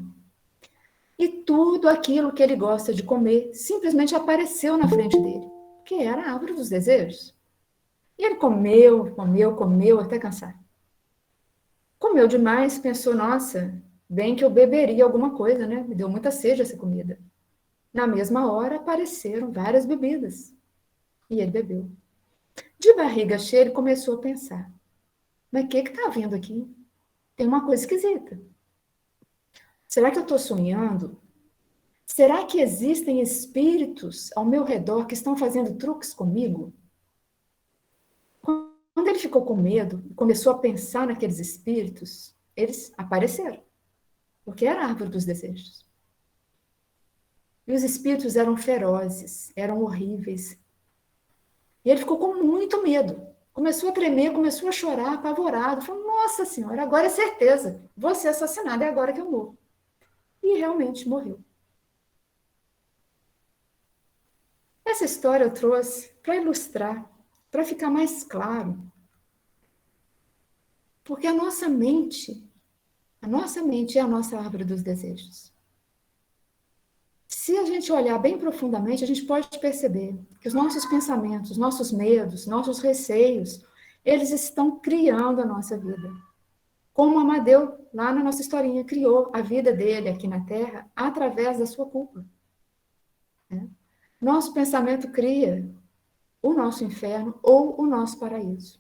E tudo aquilo que ele gosta de comer simplesmente apareceu na frente dele, que era a árvore dos desejos. E ele comeu até cansar. Comeu demais, pensou: nossa, bem que eu beberia alguma coisa, né? Me deu muita sede essa comida. Na mesma hora apareceram várias bebidas. E ele bebeu. De barriga cheia, ele começou a pensar: mas o que está havendo aqui? Tem uma coisa esquisita. Será que eu estou sonhando? Será que existem espíritos ao meu redor que estão fazendo truques comigo? Quando ele ficou com medo e começou a pensar naqueles espíritos, eles apareceram, porque era a árvore dos desejos. E os espíritos eram ferozes, eram horríveis. E ele ficou com muito medo. Começou a tremer, começou a chorar, apavorado. Falou: nossa senhora, agora é certeza, vou ser assassinado, é agora que eu morro. E realmente morreu. Essa história eu trouxe para ilustrar, para ficar mais claro. Porque a nossa mente é a nossa árvore dos desejos. Se a gente olhar bem profundamente, a gente pode perceber que os nossos pensamentos, nossos medos, nossos receios, eles estão criando a nossa vida. Como Amadeu, lá na nossa historinha, criou a vida dele aqui na Terra através da sua culpa. Nosso pensamento cria o nosso inferno ou o nosso paraíso.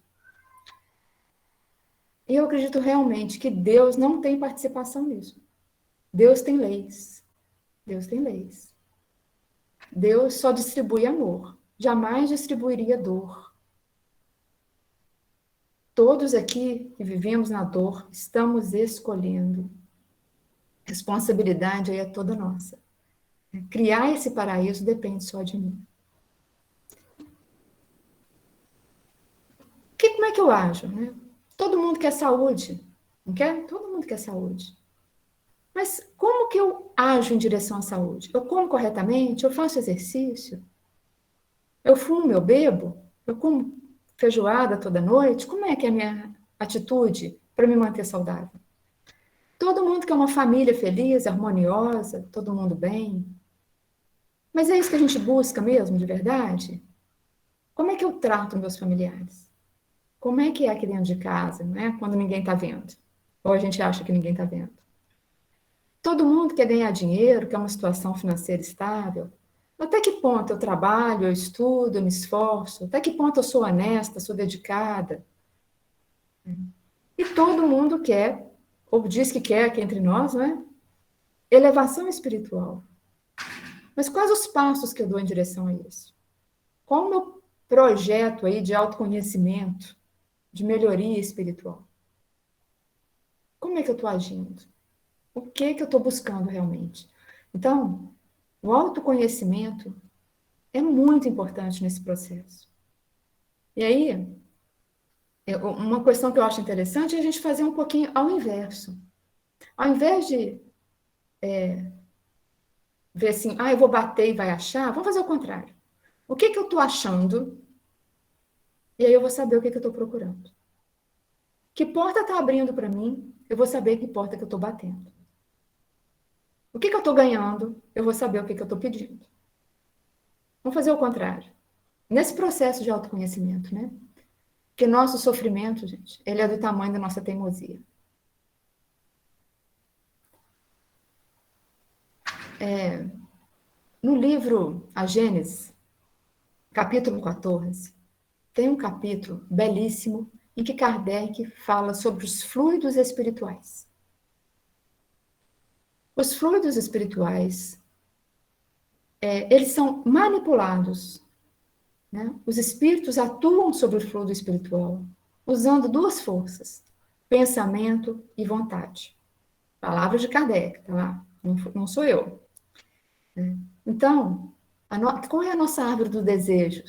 E eu acredito realmente que Deus não tem participação nisso. Deus tem leis. Deus tem leis. Deus só distribui amor. Jamais distribuiria dor. Todos aqui que vivemos na dor, estamos escolhendo. A responsabilidade aí é toda nossa. Criar esse paraíso depende só de mim. Como é que eu ajo, né? Todo mundo quer saúde, não quer? Todo mundo quer saúde. Mas como que eu ajo em direção à saúde? Eu como corretamente? Eu faço exercício? Eu fumo, eu bebo? Eu como feijoada toda noite? Como é que é a minha atitude para me manter saudável? Todo mundo quer uma família feliz, harmoniosa, todo mundo bem. Mas é isso que a gente busca mesmo, de verdade? Como é que eu trato meus familiares? Como é que é aqui dentro de casa, né? Quando ninguém está vendo? Ou a gente acha que ninguém está vendo? Todo mundo quer ganhar dinheiro, quer uma situação financeira estável. Até que ponto eu trabalho, eu estudo, eu me esforço? Até que ponto eu sou honesta, sou dedicada? E todo mundo quer, ou diz que quer aqui entre nós, né? Elevação espiritual. Mas quais os passos que eu dou em direção a isso? Qual o meu projeto aí de autoconhecimento, de melhoria espiritual? Como é que eu estou agindo? O que que eu estou buscando realmente? Então, o autoconhecimento é muito importante nesse processo. E aí, uma questão que eu acho interessante é a gente fazer um pouquinho ao inverso. Ao invés de ver assim, eu vou bater e vai achar, vamos fazer o contrário. O que que eu estou achando? E aí eu vou saber o que que eu estou procurando. Que porta está abrindo para mim? Eu vou saber que porta que eu estou batendo. O que que eu estou ganhando? Eu vou saber o que que eu estou pedindo. Vamos fazer o contrário. Nesse processo de autoconhecimento, né? Porque nosso sofrimento, gente, ele é do tamanho da nossa teimosia. No livro A Gênese, capítulo 14, tem um capítulo belíssimo em que Kardec fala sobre os fluidos espirituais. Os fluidos espirituais, eles são manipulados, né? Os espíritos atuam sobre o fluido espiritual usando duas forças, pensamento e vontade. Palavras de Kardec, tá lá? Não sou eu. Então, qual é a nossa árvore do desejo?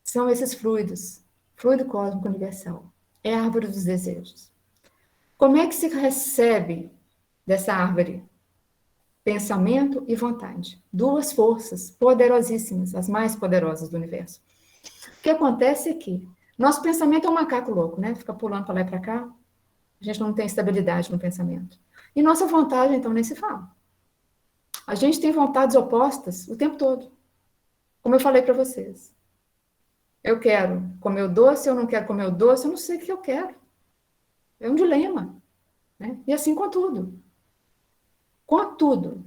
São esses fluidos. Fluido cósmico universal. É a árvore dos desejos. Como é que se recebe dessa árvore? Pensamento e vontade. Duas forças poderosíssimas, as mais poderosas do universo. O que acontece é que nosso pensamento é um macaco louco, né? Fica pulando para lá e para cá. A gente não tem estabilidade no pensamento. E nossa vontade, então, nem se fala. A gente tem vontades opostas o tempo todo. Como eu falei para vocês. Eu quero comer o doce, eu não quero comer o doce, eu não sei o que eu quero. É um dilema. Né? E assim com tudo. Com tudo.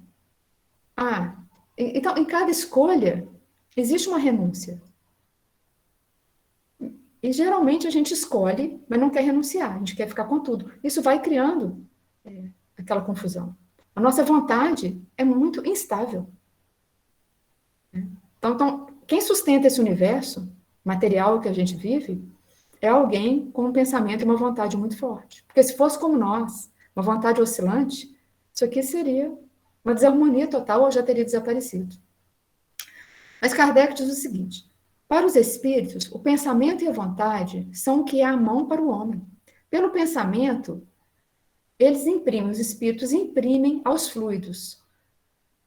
Então, em cada escolha, existe uma renúncia. E geralmente a gente escolhe, mas não quer renunciar, a gente quer ficar com tudo. Isso vai criando aquela confusão. A nossa vontade é muito instável. Então, quem sustenta esse universo material que a gente vive é alguém com um pensamento e uma vontade muito forte. Porque se fosse como nós, uma vontade oscilante, isso aqui seria uma desarmonia total ou já teria desaparecido. Mas Kardec diz o seguinte: para os espíritos, o pensamento e a vontade são o que é a mão para o homem. Pelo pensamento, os espíritos imprimem aos fluidos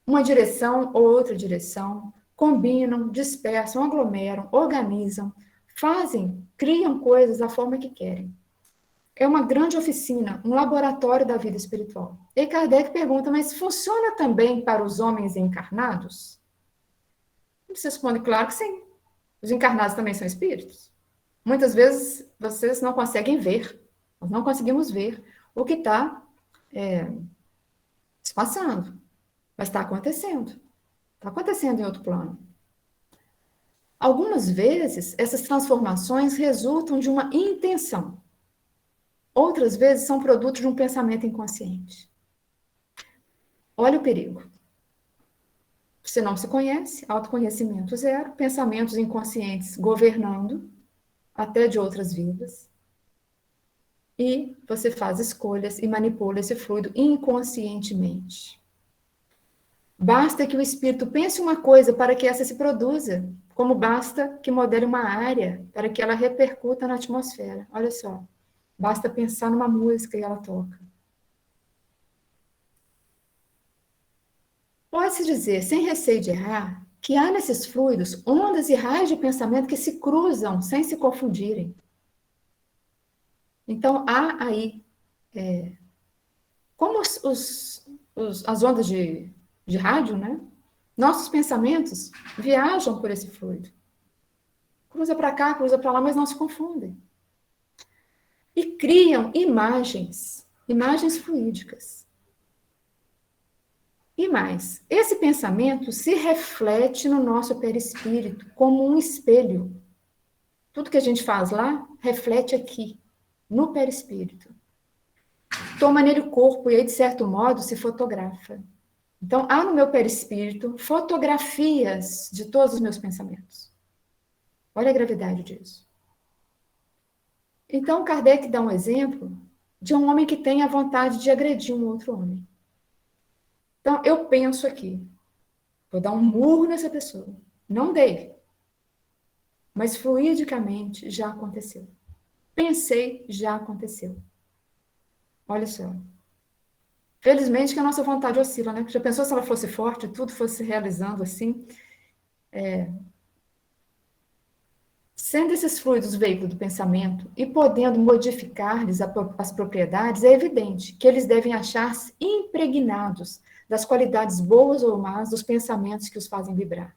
uma direção ou outra direção, combinam, dispersam, aglomeram, organizam, criam coisas da forma que querem. É uma grande oficina, um laboratório da vida espiritual. E Kardec pergunta, mas funciona também para os homens encarnados? Você responde, claro que sim. Os encarnados também são espíritos. Muitas vezes vocês não conseguem ver, nós não conseguimos ver o que está se passando, mas está acontecendo. Está acontecendo em outro plano. Algumas vezes, essas transformações resultam de uma intenção. Outras vezes, são produto de um pensamento inconsciente. Olha o perigo. Você não se conhece, autoconhecimento zero, pensamentos inconscientes governando, até de outras vidas. E você faz escolhas e manipula esse fluido inconscientemente. Basta que o espírito pense uma coisa para que essa se produza, como basta que modele uma área para que ela repercuta na atmosfera. Olha só, basta pensar numa música e ela toca. Pode-se dizer, sem receio de errar, que há nesses fluidos ondas e raios de pensamento que se cruzam sem se confundirem. Então, há aí, como as ondas de rádio, né? Nossos pensamentos viajam por esse fluido. Cruza para cá, cruza para lá, mas não se confundem. E criam imagens fluídicas. E mais, esse pensamento se reflete no nosso perispírito como um espelho. Tudo que a gente faz lá, reflete aqui, no perispírito. Toma nele o corpo e aí, de certo modo, se fotografa. Então, há no meu perispírito fotografias de todos os meus pensamentos. Olha a gravidade disso. Então, Kardec dá um exemplo de um homem que tem a vontade de agredir um outro homem. Então, eu penso aqui, vou dar um murro nessa pessoa. Não dei. Mas fluidicamente já aconteceu. Pensei, já aconteceu. Olha só. Felizmente que a nossa vontade oscila, né? Já pensou se ela fosse forte, tudo fosse realizando assim? Sendo esses fluidos veículo do pensamento e podendo modificar-lhes as propriedades, é evidente que eles devem achar-se impregnados das qualidades boas ou más dos pensamentos que os fazem vibrar,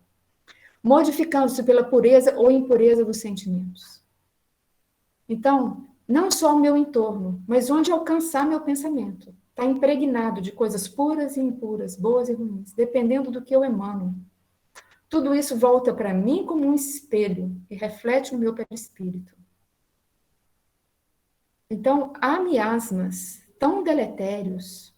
modificando-se pela pureza ou impureza dos sentimentos. Então, não só o meu entorno, mas onde alcançar meu pensamento, está impregnado de coisas puras e impuras, boas e ruins, dependendo do que eu emano. Tudo isso volta para mim como um espelho e reflete no meu perispírito. Então, há miasmas tão deletérios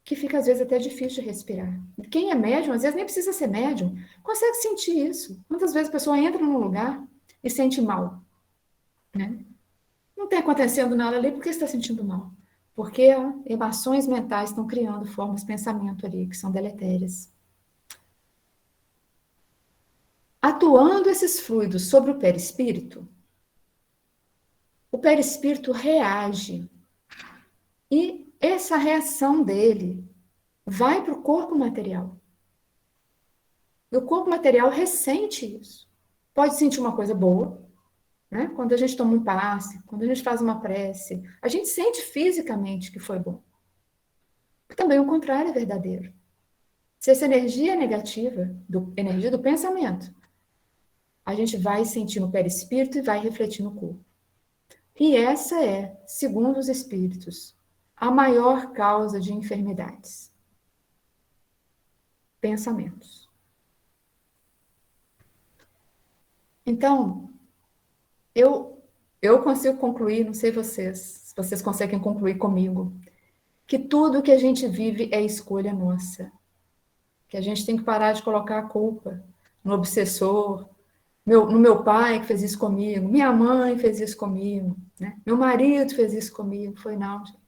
que fica, às vezes, até difícil de respirar. Quem é médium, às vezes, nem precisa ser médium, consegue sentir isso. Quantas vezes a pessoa entra num lugar e sente mal, né? Não está acontecendo nada ali, por que você está sentindo mal? Porque emoções mentais estão criando formas de pensamento ali, que são deletérias. Atuando esses fluidos sobre o perispírito reage. E essa reação dele vai para o corpo material. E o corpo material ressente isso. Pode sentir uma coisa boa, né? Quando a gente toma um passe, quando a gente faz uma prece, a gente sente fisicamente que foi bom. Também o contrário é verdadeiro. Se essa energia é negativa, energia do pensamento, a gente vai sentir no perispírito e vai refletir no corpo. E essa é, segundo os espíritos, a maior causa de enfermidades. Pensamentos. Então, eu consigo concluir, não sei vocês, se vocês conseguem concluir comigo, que tudo que a gente vive é escolha nossa. Que a gente tem que parar de colocar a culpa no obsessor, no meu pai que fez isso comigo, minha mãe fez isso comigo, né? Meu marido fez isso comigo. Foi não, gente.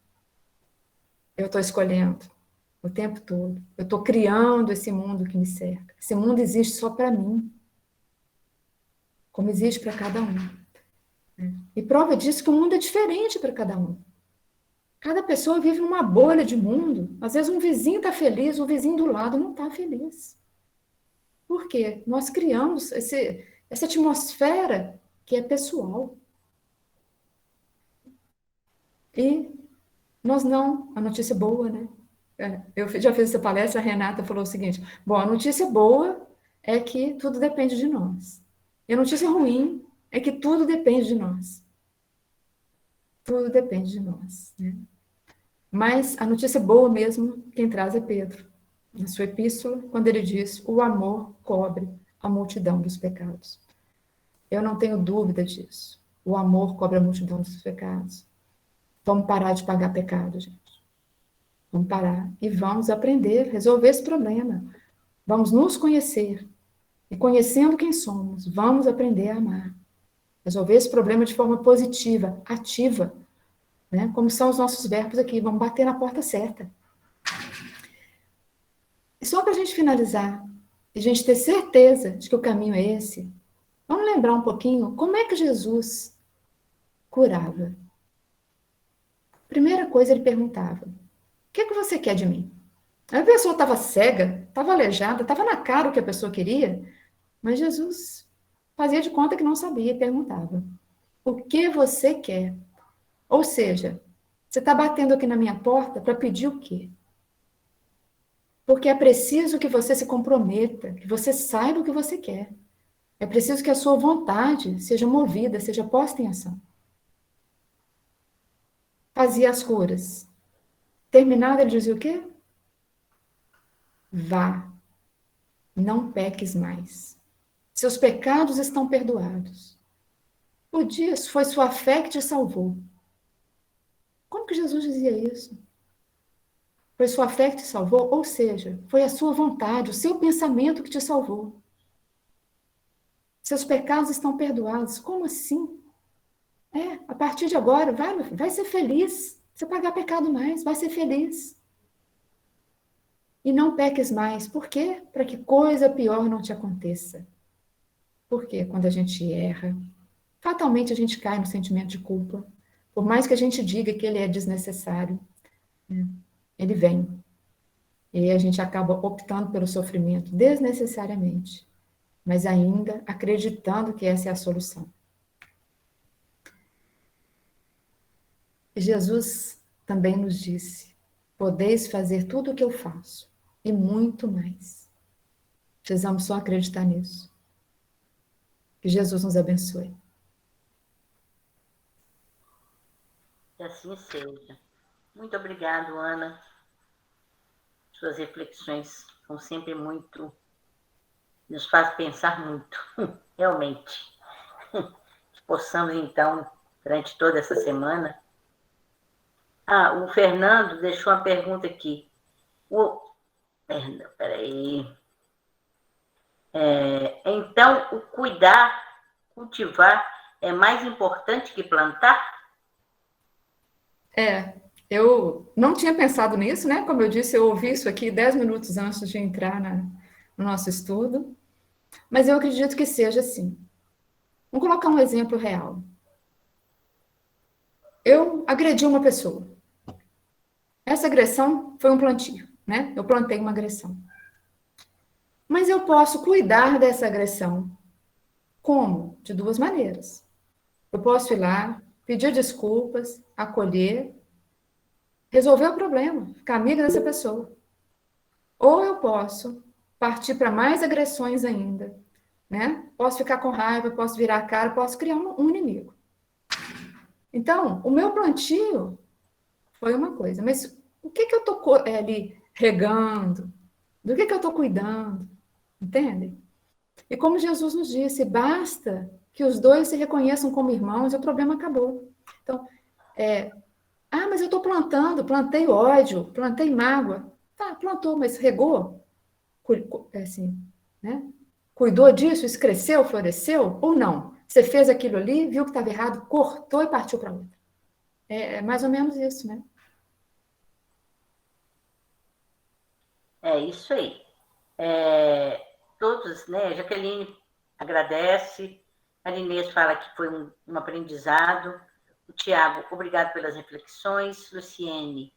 Eu estou escolhendo o tempo todo. Eu estou criando esse mundo que me cerca. Esse mundo existe só para mim, como existe para cada um. Né? E prova disso que o mundo é diferente para cada um. Cada pessoa vive numa bolha de mundo. Às vezes um vizinho está feliz, o vizinho do lado não está feliz. Por quê? Nós criamos essa atmosfera que é pessoal. E nós não. A notícia boa, né? Eu já fiz essa palestra, a Renata falou o seguinte: bom, a notícia boa é que tudo depende de nós. E a notícia ruim é que tudo depende de nós. Tudo depende de nós, né? Mas a notícia boa mesmo, quem traz é Pedro. Na sua epístola, quando ele diz: o amor cobre a multidão dos pecados. Eu não tenho dúvida disso. O amor cobre a multidão dos pecados. Vamos parar de pagar pecado, gente. Vamos parar e vamos aprender, resolver esse problema. Vamos nos conhecer. E conhecendo quem somos, vamos aprender a amar. Resolver esse problema de forma positiva, ativa. Né? Como são os nossos verbos aqui. Vamos bater na porta certa. E só para a gente finalizar, e a gente ter certeza de que o caminho é esse, vamos lembrar um pouquinho como é que Jesus curava. Primeira coisa, ele perguntava: o que é que você quer de mim? A pessoa estava cega, estava aleijada, estava na cara o que a pessoa queria, mas Jesus fazia de conta que não sabia e perguntava: o que você quer? Ou seja, você está batendo aqui na minha porta para pedir o quê? Porque é preciso que você se comprometa, que você saiba o que você quer. É preciso que a sua vontade seja movida, seja posta em ação. Fazia as curas. Terminado, ele dizia o quê? Vá, não peques mais. Seus pecados estão perdoados. O dia foi sua fé que te salvou. Como que Jesus dizia isso? Foi sua fé que te salvou? Ou seja, foi a sua vontade, o seu pensamento que te salvou. Seus pecados estão perdoados. Como assim? A partir de agora, vai ser feliz. Você pagar pecado mais, vai ser feliz. E não peques mais. Por quê? Para que coisa pior não te aconteça. Porque quando a gente erra, fatalmente a gente cai no sentimento de culpa. Por mais que a gente diga que ele é desnecessário, né? Ele vem. E aí a gente acaba optando pelo sofrimento desnecessariamente, mas ainda acreditando que essa é a solução. E Jesus também nos disse: podeis fazer tudo o que eu faço, e muito mais. Precisamos só acreditar nisso. Que Jesus nos abençoe. Que assim seja. Muito obrigado, Ana. Suas reflexões são sempre muito... nos faz pensar muito, realmente. Que possamos, então, durante toda essa semana... o Fernando deixou uma pergunta aqui. Peraí. Então, o cuidar, cultivar, é mais importante que plantar? Eu não tinha pensado nisso, né? Como eu disse, eu ouvi isso aqui 10 minutos antes de entrar no nosso estudo, mas eu acredito que seja assim. Vamos colocar um exemplo real. Eu agredi uma pessoa. Essa agressão foi um plantio, né? Eu plantei uma agressão. Mas eu posso cuidar dessa agressão. Como? De duas maneiras. Eu posso ir lá, pedir desculpas, acolher, resolver o problema, ficar amiga dessa pessoa. Ou eu posso partir para mais agressões ainda, né? Posso ficar com raiva, posso virar a cara, posso criar um inimigo. Então, o meu plantio foi uma coisa, mas o que eu estou ali regando? Do que eu estou cuidando? Entende? E como Jesus nos disse, basta que os dois se reconheçam como irmãos e o problema acabou. Então, mas eu estou plantando, plantei ódio, plantei mágoa. Tá, plantou, mas regou? Assim, né? Cuidou disso, isso cresceu, floresceu? Ou não? Você fez aquilo ali, viu que estava errado, cortou e partiu para outra. É mais ou menos isso, né? É isso aí. Todos, né? Jaqueline agradece, a Inês fala que foi um aprendizado, o Tiago, obrigado pelas reflexões, Luciene,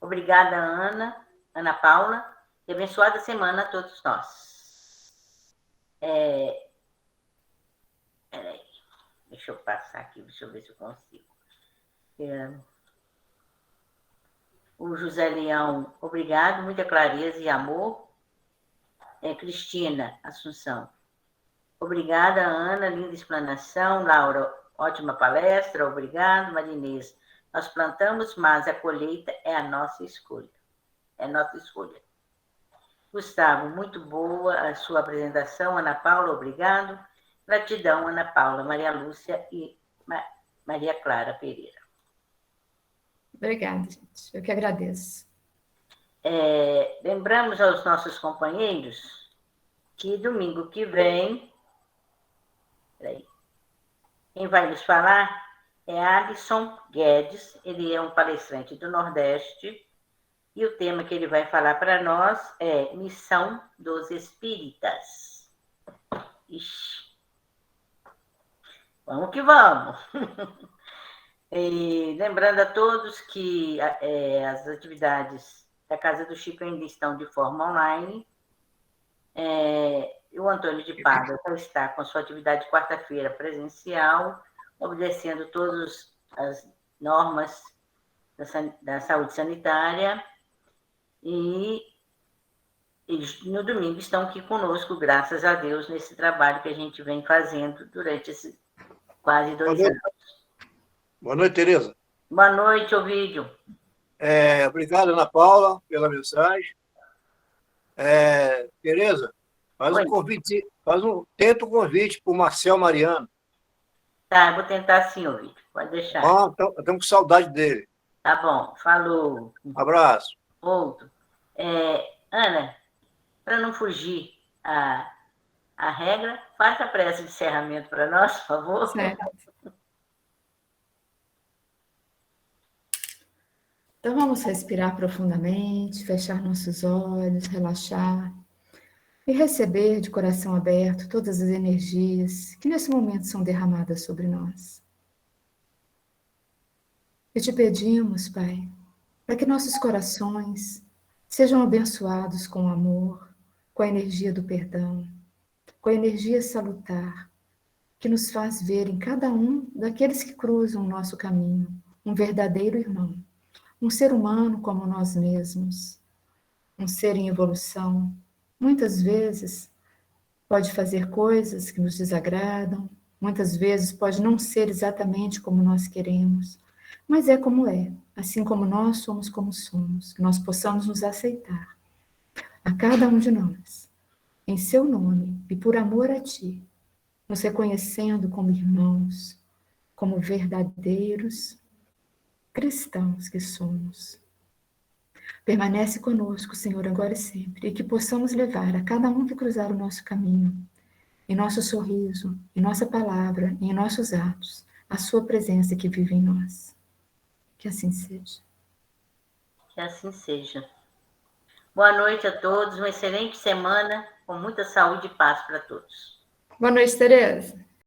obrigada, Ana Paula, e abençoada semana a todos nós. Peraí, deixa eu passar aqui, deixa eu ver se eu consigo. O José Leão, obrigado, muita clareza e amor. Cristina Assunção, obrigada, Ana, linda explanação. Laura, ótima palestra, obrigado. Marinês, nós plantamos, mas a colheita é a nossa escolha. É nossa escolha. Gustavo, muito boa a sua apresentação. Ana Paula, obrigado. Gratidão, Ana Paula, Maria Lúcia e Maria Clara Pereira. Obrigada, gente. Eu que agradeço. Lembramos aos nossos companheiros que domingo que vem, quem vai nos falar é Alisson Guedes, ele é um palestrante do Nordeste, e o tema que ele vai falar para nós é Missão dos Espíritas. Ixi. Vamos que vamos! E lembrando a todos que as atividades da Casa do Chico ainda estão de forma online. O Antônio de Pádua já está com sua atividade quarta-feira presencial, obedecendo todas as normas da saúde sanitária, e eles, no domingo, estão aqui conosco, graças a Deus, nesse trabalho que a gente vem fazendo durante esses quase 2 anos. Boa noite, Tereza. Boa noite, Ovídio. Obrigado, Ana Paula, pela mensagem. Tereza, faz Oi. um convite, tenta um convite para o Marcel Mariano. Tá, eu vou tentar sim, Ovídio. Pode deixar. Estamos com saudade dele. Tá bom, falou. Abraço. Outro. Ana, para não fugir a regra, faça a prece de encerramento para nós, por favor. Certo. Então vamos respirar profundamente, fechar nossos olhos, relaxar e receber de coração aberto todas as energias que nesse momento são derramadas sobre nós. E te pedimos, Pai, para que nossos corações sejam abençoados com o amor, com a energia do perdão, com a energia salutar, que nos faz ver em cada um daqueles que cruzam o nosso caminho um verdadeiro irmão, um ser humano como nós mesmos, um ser em evolução. Muitas vezes pode fazer coisas que nos desagradam, muitas vezes pode não ser exatamente como nós queremos, mas é como é, assim como nós somos como somos, que nós possamos nos aceitar, a cada um de nós, em seu nome e por amor a Ti, nos reconhecendo como irmãos, como verdadeiros cristãos que somos. Permanece conosco, Senhor, agora e sempre, e que possamos levar a cada um que cruzar o nosso caminho, em nosso sorriso, em nossa palavra, em nossos atos, a Sua presença que vive em nós. Que assim seja. Que assim seja. Boa noite a todos, uma excelente semana, com muita saúde e paz para todos. Boa noite, Tereza.